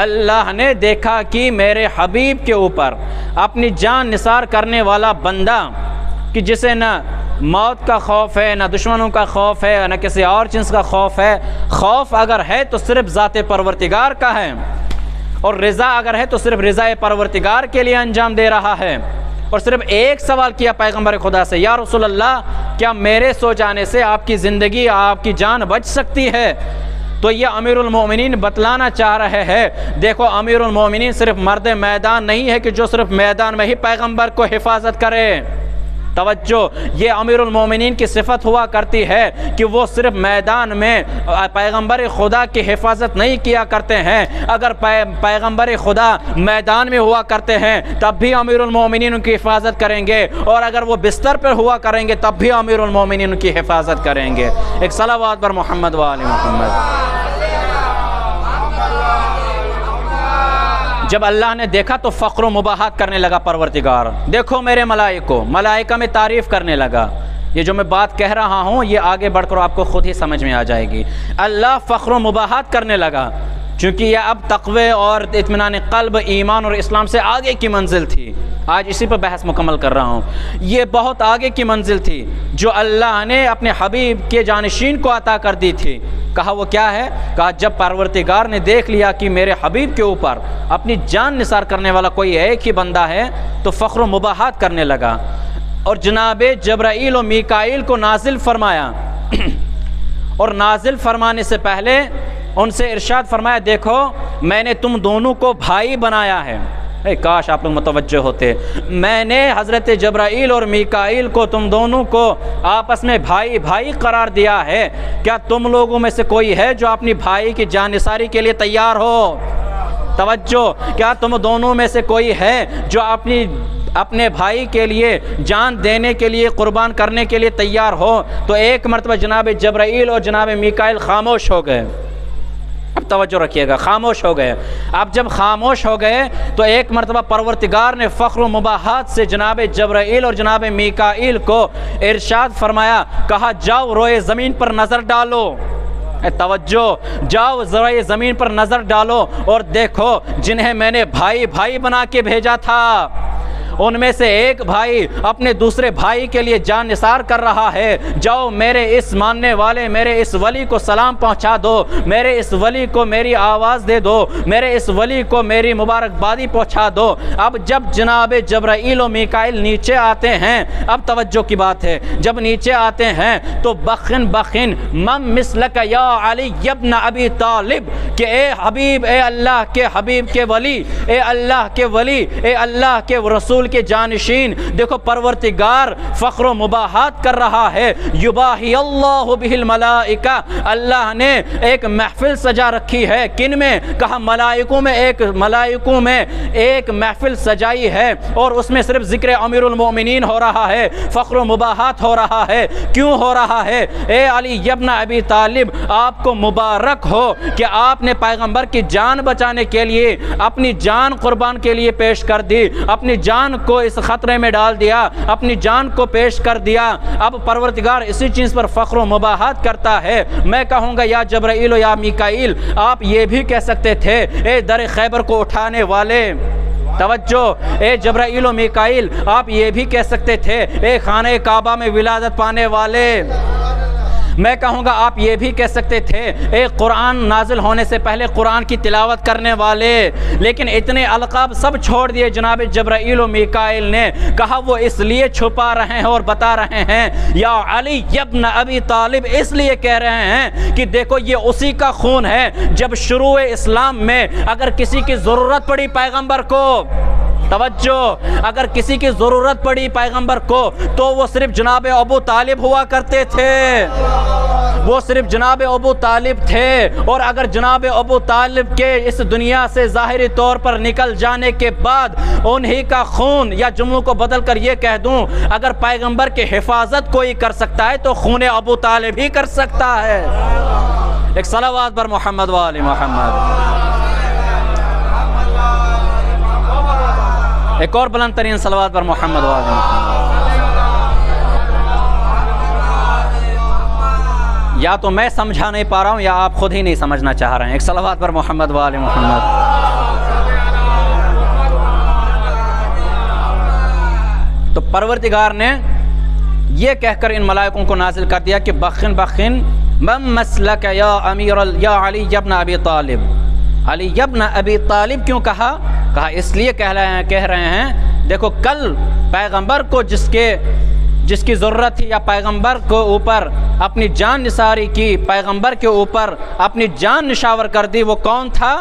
اللہ نے دیکھا کہ میرے حبیب کے اوپر اپنی جان نثار کرنے والا بندہ، کہ جسے نہ موت کا خوف ہے، نہ دشمنوں کا خوف ہے، نہ کسی اور چیز کا خوف ہے، خوف اگر ہے تو صرف ذات پروردگار کا ہے، اور رضا اگر ہے تو صرف رضا پروردگار کے لیے انجام دے رہا ہے۔ اور صرف ایک سوال کیا پیغمبر خدا سے، یا رسول اللہ کیا میرے سو جانے سے آپ کی زندگی، آپ کی جان بچ سکتی ہے؟ تو یہ امیر المومنین بتلانا چاہ رہے ہیں، دیکھو امیر المومنین صرف مرد میدان نہیں ہے کہ جو صرف میدان میں ہی پیغمبر کو حفاظت کرے۔ توجہ، یہ امیر المومنین کی صفت ہوا کرتی ہے کہ وہ صرف میدان میں پیغمبر خدا کی حفاظت نہیں کیا کرتے ہیں، اگر پیغمبر خدا میدان میں ہوا کرتے ہیں تب بھی امیر المومنین ان کی حفاظت کریں گے، اور اگر وہ بستر پر ہوا کریں گے تب بھی امیر المومنین ان کی حفاظت کریں گے۔ ایک صلوات پر محمد و آل محمد۔ جب اللہ نے دیکھا تو فخر و مباحات کرنے لگا پروردگار، دیکھو میرے ملائکوں، ملائکہ میں تعریف کرنے لگا۔ یہ جو میں بات کہہ رہا ہوں یہ آگے بڑھ کر آپ کو خود ہی سمجھ میں آ جائے گی۔ اللہ فخر و مباحات کرنے لگا، چونکہ یہ اب تقوی اور اطمینان قلب، ایمان اور اسلام سے آگے کی منزل تھی۔ آج اسی پر بحث مکمل کر رہا ہوں۔ یہ بہت آگے کی منزل تھی جو اللہ نے اپنے حبیب کے جانشین کو عطا کر دی تھی۔ کہا وہ کیا ہے؟ کہا جب پروردگار نے دیکھ لیا کہ میرے حبیب کے اوپر اپنی جان نثار کرنے والا کوئی ایک ہی بندہ ہے تو فخر و مباحات کرنے لگا، اور جناب جبرائیل و میکائیل کو نازل فرمایا، اور نازل فرمانے سے پہلے ان سے ارشاد فرمایا دیکھو میں نے تم دونوں کو بھائی بنایا ہے۔ کاش آپ لوگ متوجہ ہوتے، میں نے حضرت جبرائیل اور میکائیل کو تم دونوں کو آپس میں بھائی بھائی قرار دیا ہے، کیا تم لوگوں میں سے کوئی ہے جو اپنی بھائی کی جان نثاری کے لیے تیار ہو؟ توجہ، کیا تم دونوں میں سے کوئی ہے جو اپنے بھائی کے لیے جان دینے کے لیے قربان کرنے کے لیے تیار ہو؟ تو ایک مرتبہ جناب جبرائیل اور جناب میکائیل خاموش ہو گئے۔ اب توجہ رکھیے گا، خاموش ہو گئے۔ اب جب خاموش ہو گئے تو ایک مرتبہ پروردگار نے فخر و مباحات سے جناب جبرائیل اور جناب میکائیل کو ارشاد فرمایا، کہا جاؤ روئے زمین پر نظر ڈالو۔ توجہ، جاؤ روئے زمین پر نظر ڈالو اور دیکھو جنہیں میں نے بھائی بھائی بنا کے بھیجا تھا، ان میں سے ایک بھائی اپنے دوسرے بھائی کے لیے جان نثار کر رہا ہے۔ جاؤ میرے اس ماننے والے، میرے اس ولی کو سلام پہنچا دو، میرے اس ولی کو میری آواز دے دو، میرے اس ولی کو میری مبارکبادی پہنچا دو۔ اب جب جناب جبرائیل و میکائیل نیچے آتے ہیں، اب توجہ کی بات ہے، جب نیچے آتے ہیں تو بخن بخن من مثلک یا علی ابن ابی طالب، کہ اے حبیب، اے اللہ کے حبیب کے ولی، اے اللہ کے ولی، اے اللہ کے رسول کے جانشین، دیکھو پروردگار فخر و مباحات کر رہا ہے۔ یباہی اللہ بہ الملائکہ، اللہ نے ایک محفل سجا رکھی ہے، کن میں؟ کہا ملائکوں میں ایک محفل سجائی ہے، اور اس میں صرف ذکر امیر المومنین ہو رہا ہے، فخر و مباحات ہو رہا ہے۔ کیوں ہو رہا ہے؟ اے علی ابن ابی طالب، آپ کو مبارک ہو کہ آپ نے پیغمبر کی جان بچانے کے لیے اپنی جان قربان کے لیے پیش کر دی، اپنی جان کو اس خطرے میں ڈال دیا، اپنی جان کو پیش کر دیا۔ اب پروردگار اسی چیز پر فخر و مباحات کرتا ہے۔ میں کہوں گا یا جبرائیل و یا میکائیل، آپ یہ بھی کہہ سکتے تھے اے در خیبر کو اٹھانے والے، توجہ، اے جبرائیل و میکائیل آپ یہ بھی کہہ سکتے تھے اے خانہ کعبہ میں ولادت پانے والے۔ میں کہوں گا آپ یہ بھی کہہ سکتے تھے اے قرآن نازل ہونے سے پہلے قرآن کی تلاوت کرنے والے، لیکن اتنے القاب سب چھوڑ دیے جناب جبرائیل و میکائیل نے۔ کہا وہ اس لیے چھپا رہے ہیں اور بتا رہے ہیں یا علی ابن ابی طالب، اس لیے کہہ رہے ہیں کہ دیکھو یہ اسی کا خون ہے جب شروع اسلام میں اگر کسی کی ضرورت پڑی پیغمبر کو، توجہ، اگر کسی کی ضرورت پڑی پیغمبر کو تو وہ صرف جناب ابو طالب ہوا کرتے تھے، وہ صرف جناب ابو طالب تھے۔ اور اگر جناب ابو طالب کے اس دنیا سے ظاہری طور پر نکل جانے کے بعد انہی کا خون، یا جملوں کو بدل کر یہ کہہ دوں اگر پیغمبر کی حفاظت کوئی کر سکتا ہے تو خون ابو طالب ہی کر سکتا ہے۔ ایک صلوات بر محمد و آل محمد۔ ایک اور بلند ترین صلوات پر محمد و آل محمد۔ یا تو میں سمجھا نہیں پا رہا ہوں یا آپ خود ہی نہیں سمجھنا چاہ رہے ہیں۔ ایک صلوات پر محمد و آل محمد۔ تو پروردگار نے یہ کہہ کر ان ملائکوں کو نازل کر دیا کہ بخن بخن من مسلک یا علی ابن ابی طالب۔ علی ابن ابی طالب کیوں کہا اس لیے کہہ رہے ہیں دیکھو کل پیغمبر کو جس کی ضرورت تھی یا پیغمبر کو اوپر اپنی جان نثاری کی، پیغمبر کے اوپر اپنی جان نشاور کر دی، وہ کون تھا؟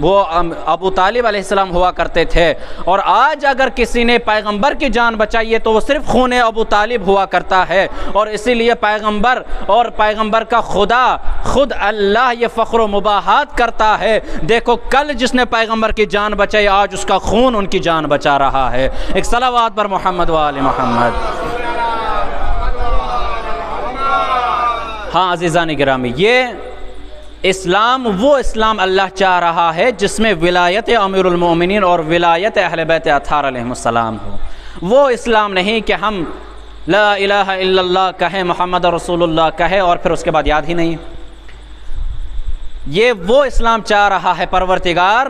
وہ ابو طالب علیہ السلام ہوا کرتے تھے۔ اور آج اگر کسی نے پیغمبر کی جان بچائی ہے تو وہ صرف خون ابو طالب ہوا کرتا ہے، اور اسی لیے پیغمبر اور پیغمبر کا خدا خود اللہ یہ فخر و مباحات کرتا ہے، دیکھو کل جس نے پیغمبر کی جان بچائی آج اس کا خون ان کی جان بچا رہا ہے۔ ایک صلوات پر محمد و آل محمد۔ ہاں عزیزان گرامی، یہ اسلام وہ اسلام اللہ چاہ رہا ہے جس میں ولایت امیر المومنین اور ولایت اہل بیت اطہار علیہ السلام ہو۔ وہ اسلام نہیں کہ ہم لا الہ الا اللہ کہیں، محمد رسول اللہ کہیں اور پھر اس کے بعد یاد ہی نہیں۔ یہ وہ اسلام چاہ رہا ہے پروردگار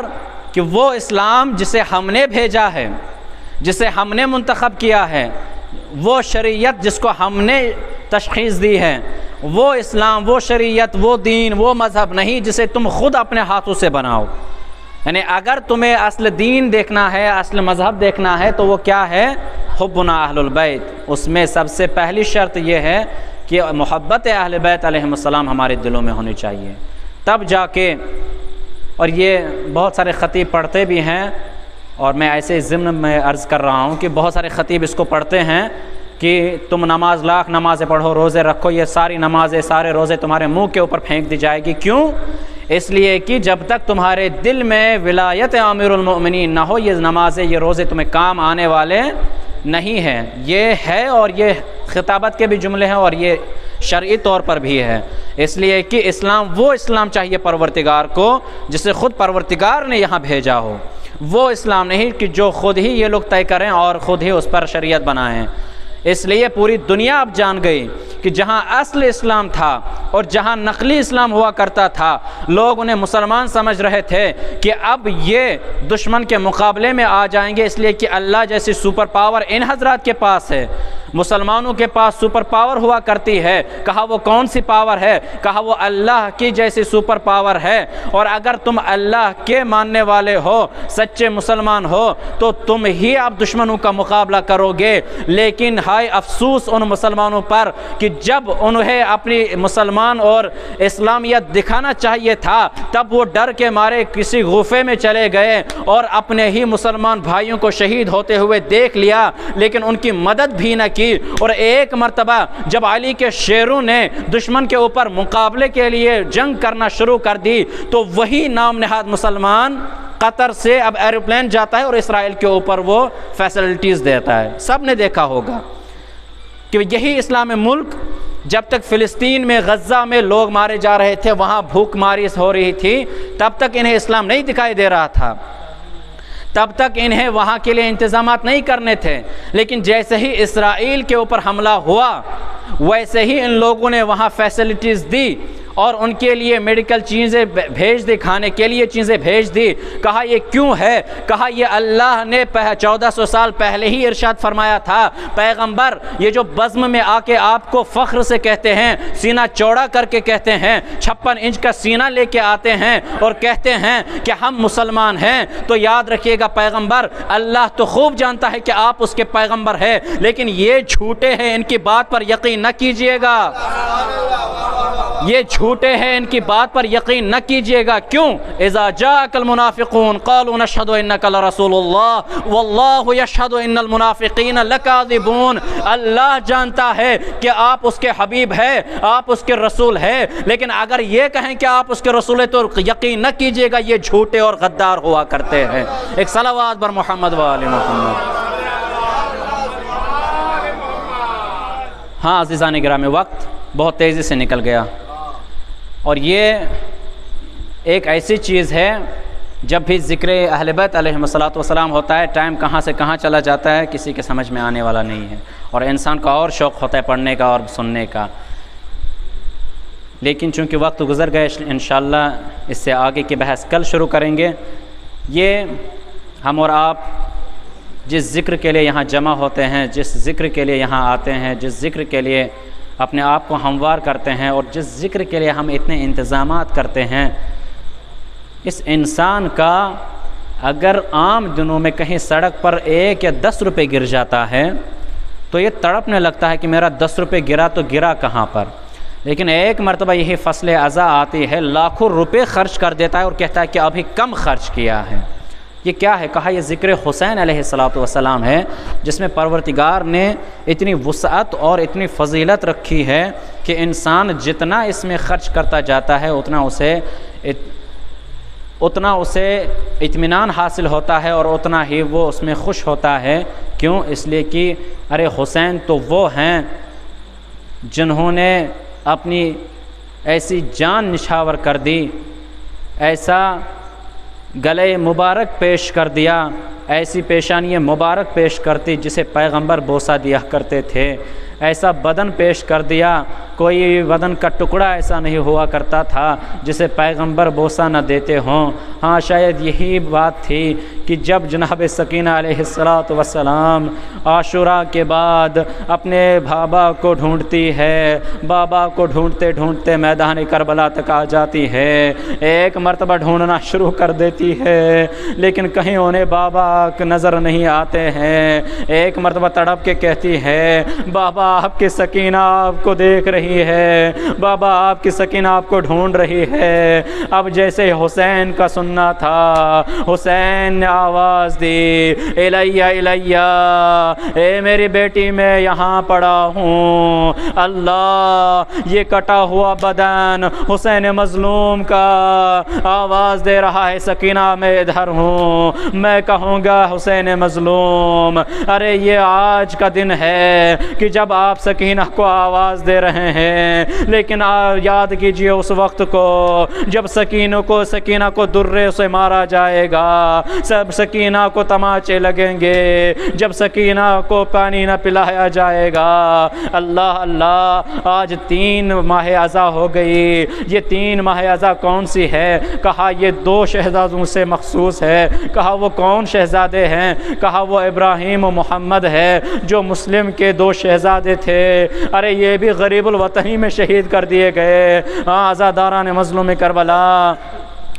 کہ وہ اسلام جسے ہم نے بھیجا ہے، جسے ہم نے منتخب کیا ہے، وہ شریعت جس کو ہم نے تشخیص دی ہے، وہ اسلام، وہ شریعت، وہ دین، وہ مذہب نہیں جسے تم خود اپنے ہاتھوں سے بناؤ۔ یعنی اگر تمہیں اصل دین دیکھنا ہے، اصل مذہب دیکھنا ہے تو وہ کیا ہے؟ حبنا اہل البیت۔ اس میں سب سے پہلی شرط یہ ہے کہ محبت اہل بیت علیہم السلام ہمارے دلوں میں ہونی چاہیے، تب جا کے۔ اور یہ بہت سارے خطیب پڑھتے بھی ہیں، اور میں ایسے ضمن میں عرض کر رہا ہوں کہ بہت سارے خطیب اس کو پڑھتے ہیں کہ تم نماز لاکھ نمازیں پڑھو، روزے رکھو، یہ ساری نمازیں، سارے روزے تمہارے منہ کے اوپر پھینک دی جائے گی۔ کیوں؟ اس لیے کہ جب تک تمہارے دل میں ولایت امیر المؤمنین نہ ہو، یہ نمازیں، یہ روزے تمہیں کام آنے والے نہیں ہیں۔ یہ ہے، اور یہ خطابت کے بھی جملے ہیں، اور یہ شرعی طور پر بھی ہے۔ اس لیے کہ اسلام، وہ اسلام چاہیے پروردگار کو جسے خود پروردگار نے یہاں بھیجا ہو، وہ اسلام نہیں کہ جو خود ہی یہ لوگ طے کریں اور خود ہی اس پر شریعت بنائیں۔ اس لیے پوری دنیا اب جان گئی کہ جہاں اصل اسلام تھا اور جہاں نقلی اسلام ہوا کرتا تھا، لوگ انہیں مسلمان سمجھ رہے تھے کہ اب یہ دشمن کے مقابلے میں آ جائیں گے، اس لیے کہ اللہ جیسی سپر پاور ان حضرات کے پاس ہے۔ مسلمانوں کے پاس سپر پاور ہوا کرتی ہے۔ کہا وہ کون سی پاور ہے؟ کہا وہ اللہ کی جیسی سپر پاور ہے۔ اور اگر تم اللہ کے ماننے والے ہو، سچے مسلمان ہو، تو تم ہی اب دشمنوں کا مقابلہ کرو گے۔ لیکن ہائے افسوس ان مسلمانوں پر کہ جب انہیں اپنی مسلمان اور اسلامیت دکھانا چاہیے تھا، تب وہ ڈر کے مارے کسی غوفے میں چلے گئے اور اپنے ہی مسلمان بھائیوں کو شہید ہوتے ہوئے دیکھ لیا، لیکن ان کی مدد بھی نہ کی۔ اور ایک مرتبہ جب علی کے شیروں نے دشمن کے اوپر مقابلے کے لیے جنگ کرنا شروع کر دی، تو وہی نام نہاد مسلمان قطر سے اب ایروپلین جاتا ہے اور اسرائیل کے اوپر وہ فیسلٹیز دیتا ہے۔ سب نے دیکھا ہوگا کہ یہی اسلام ملک جب تک فلسطین میں، غزہ میں لوگ مارے جا رہے تھے، وہاں بھوک ماری ہو رہی تھی، تب تک انہیں اسلام نہیں دکھائی دے رہا تھا، تب تک انہیں وہاں کے لیے انتظامات نہیں کرنے تھے۔ لیکن جیسے ہی اسرائیل کے اوپر حملہ ہوا، ویسے ہی ان لوگوں نے وہاں فیسلٹیز دی اور ان کے لیے میڈیکل چیزیں بھیج دی، کھانے کے لیے چیزیں بھیج دی۔ کہا یہ کیوں ہے؟ کہا یہ اللہ نے 1400 سال پہلے ہی ارشاد فرمایا تھا، پیغمبر یہ جو بزم میں آ کے آپ کو فخر سے کہتے ہیں، سینہ چوڑا کر کے کہتے ہیں، 56 انچ کا سینہ لے کے آتے ہیں اور کہتے ہیں کہ ہم مسلمان ہیں، تو یاد رکھیے گا پیغمبر، اللہ تو خوب جانتا ہے کہ آپ اس کے پیغمبر ہیں، لیکن یہ جھوٹے ہیں، ان کی بات پر یقین نہ کیجیے گا، یہ جھوٹے ہیں، ان کی بات پر یقین نہ کیجیے گا۔ کیوں؟ اذا جاءک المنافقون قالوا نشهد انک لرسول اللہ واللہ یشهد ان المنافقین لکاذبون۔ اللہ جانتا ہے کہ آپ اس کے حبیب ہیں، آپ اس کے رسول ہیں، لیکن اگر یہ کہیں کہ آپ اس کے رسول ہیں تو یقین نہ کیجیے گا، یہ جھوٹے اور غدار ہوا کرتے ہیں۔ ایک صلوات بر محمد و آل محمد۔ ہاں عزیزان گرامی، وقت بہت تیزی سے نکل گیا، اور یہ ایک ایسی چیز ہے جب بھی ذکر اہل بیت علیہم السلام ہوتا ہے، ٹائم کہاں سے کہاں چلا جاتا ہے کسی کے سمجھ میں آنے والا نہیں ہے، اور انسان کا اور شوق ہوتا ہے پڑھنے کا اور سننے کا۔ لیکن چونکہ وقت گزر گئے، انشاءاللہ اس سے آگے کی بحث کل شروع کریں گے۔ یہ ہم اور آپ جس ذکر کے لیے یہاں جمع ہوتے ہیں، جس ذکر کے لیے یہاں آتے ہیں، جس ذکر کے لیے اپنے آپ کو ہموار کرتے ہیں، اور جس ذکر کے لیے ہم اتنے انتظامات کرتے ہیں، اس انسان کا اگر عام دنوں میں کہیں سڑک پر 1 یا 10 روپے گر جاتا ہے تو یہ تڑپنے لگتا ہے کہ میرا 10 روپے گرا تو گرا کہاں پر۔ لیکن ایک مرتبہ یہی فصل ازا آتی ہے، لاکھوں روپے خرچ کر دیتا ہے اور کہتا ہے کہ ابھی کم خرچ کیا ہے۔ یہ کیا ہے؟ کہا یہ ذکر حسین علیہ السلام ہے، جس میں پروردگار نے اتنی وسعت اور اتنی فضیلت رکھی ہے کہ انسان جتنا اس میں خرچ کرتا جاتا ہے اتنا اسے اطمینان حاصل ہوتا ہے، اور اتنا ہی وہ اس میں خوش ہوتا ہے۔ کیوں؟ اس لیے کہ ارے حسین تو وہ ہیں جنہوں نے اپنی ایسی جان نچھاور کر دی، ایسا گلے مبارک پیش کر دیا، ایسی پیشانی مبارک پیش کرتی جسے پیغمبر بوسہ دیا کرتے تھے، ایسا بدن پیش کر دیا کوئی بدن کا ٹکڑا ایسا نہیں ہوا کرتا تھا جسے پیغمبر بوسہ نہ دیتے ہوں۔ ہاں شاید یہی بات تھی کہ جب جناب سکینہ علیہ السلام عاشوراء کے بعد اپنے بابا کو ڈھونڈتی ہے، بابا کو ڈھونڈتے ڈھونڈتے میدان کربلا تک آ جاتی ہے، ایک مرتبہ ڈھونڈنا شروع کر دیتی ہے لیکن کہیں انہیں بابا نظر نہیں آتے ہیں۔ ایک مرتبہ تڑپ کے کہتی ہے بابا آپ کی سکینہ آپ کو دیکھ رہی ہے، بابا آپ کی سکینہ آپ کو ڈھونڈ رہی ہے۔ اب جیسے حسین کا سننا تھا، حسین نے آواز دی الیہ الیہ، اے میری بیٹی میں یہاں پڑا ہوں۔ اللہ، یہ کٹا ہوا بدن حسین مظلوم کا آواز دے رہا ہے سکینہ میں ادھر ہوں۔ میں کہوں گا حسین مظلوم، ارے یہ آج کا دن ہے کہ جب آپ سکینہ کو آواز دے رہے ہیں، لیکن یاد کیجئے اس وقت کو جب سکینہ کو درے سے مارا جائے گا، سب سکینہ کو تماچے لگیں گے، جب سکینہ کو پانی نہ پلایا جائے گا۔ اللہ اللہ، آج 3 ماہ اذا ہو گئی۔ یہ 3 ماہ اذا کون سی ہے؟ کہا یہ 2 شہزادوں سے مخصوص ہے۔ کہا وہ کون شہزادے ہیں؟ کہا وہ ابراہیم و محمد ہے جو مسلم کے 2 شہزادے تھے۔ ارے یہ بھی غریب الوطنی میں شہید کر دیے گئے۔ عزاداران مظلوم کربلا،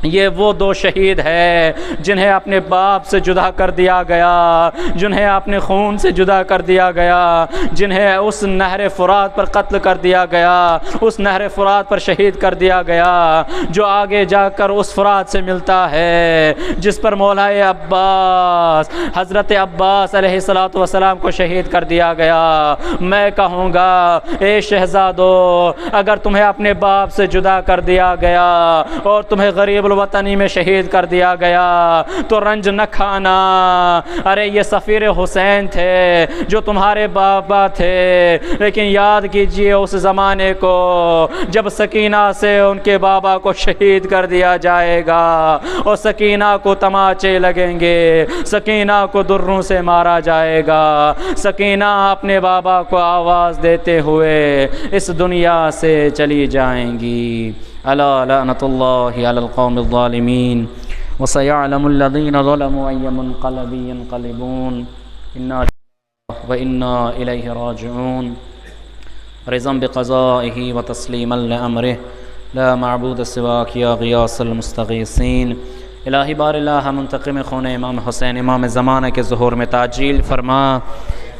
یہ وہ 2 شہید ہیں جنہیں اپنے باپ سے جدا کر دیا گیا، جنہیں اپنے خون سے جدا کر دیا گیا، جنہیں اس نہر فرات پر قتل کر دیا گیا، اس نہر فرات پر شہید کر دیا گیا جو آگے جا کر اس فرات سے ملتا ہے جس پر مولائے عباس، حضرت عباس علیہ السلام کو شہید کر دیا گیا۔ میں کہوں گا اے شہزادو، اگر تمہیں اپنے باپ سے جدا کر دیا گیا اور تمہیں غریب الوطنی میں شہید کر دیا گیا تو رنج نہ کھانا۔ ارے یہ سفیر حسین تھے جو تمہارے بابا تھے، لیکن یاد کیجئے اس زمانے کو جب سکینہ سے ان کے بابا کو شہید کر دیا جائے گا اور سکینہ کو تماچے لگیں گے، سکینہ کو دروں سے مارا جائے گا، سکینہ اپنے بابا کو آواز دیتے ہوئے اس دنیا سے چلی جائیں گی۔ الا لعنۃ اللہ علی القوم الظالمین وسيعلم الذين ظلموا أي منقلب ينقلبون إنا لله وإنا إليه راجعون رضا بقضائه وتسليما لأمره لا معبود سواك يا غياث المستغيثين۔ الہی بار اللہ منتقم خون امام حسین امام زمانہ کے ظہور میں تعجیل فرما۔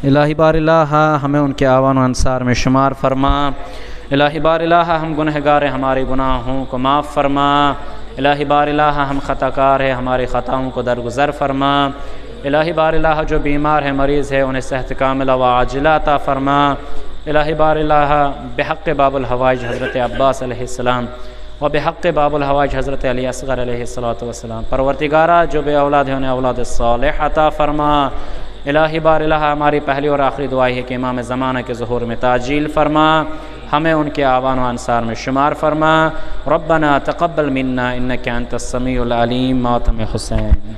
الہی بار اللہ ہمیں ان کے آوان و انصار میں شمار فرما۔ الہی بار اللہ ہم گنہگار ہمارے گناہوں کو معاف فرما۔ الہی بار اللہ ہم خطا کار ہیں، ہماری خطاؤں کو درگزر فرما۔ الہی بار اللہ جو بیمار ہے، مریض ہے، انہیں صحت کاملہ و عاجلہ عطا فرما۔ الہی بار اللہ بحق باب الحوائج حضرت عباس علیہ السلام و بحق باب الحوائج حضرت علی اصغر علیہ السلام، پروردگارہ جو بے اولاد ہیں انہیں اولاد صالح عطا فرما۔ الہی بار اللہ ہماری پہلی اور آخری دعا ہے کہ امام زمانہ کے ظہور میں تعجیل فرما، ہمیں ان کے آوان و انصار میں شمار فرما۔ ربنا تقبل منا انک انت السمیع العلیم۔ ماتم حسین۔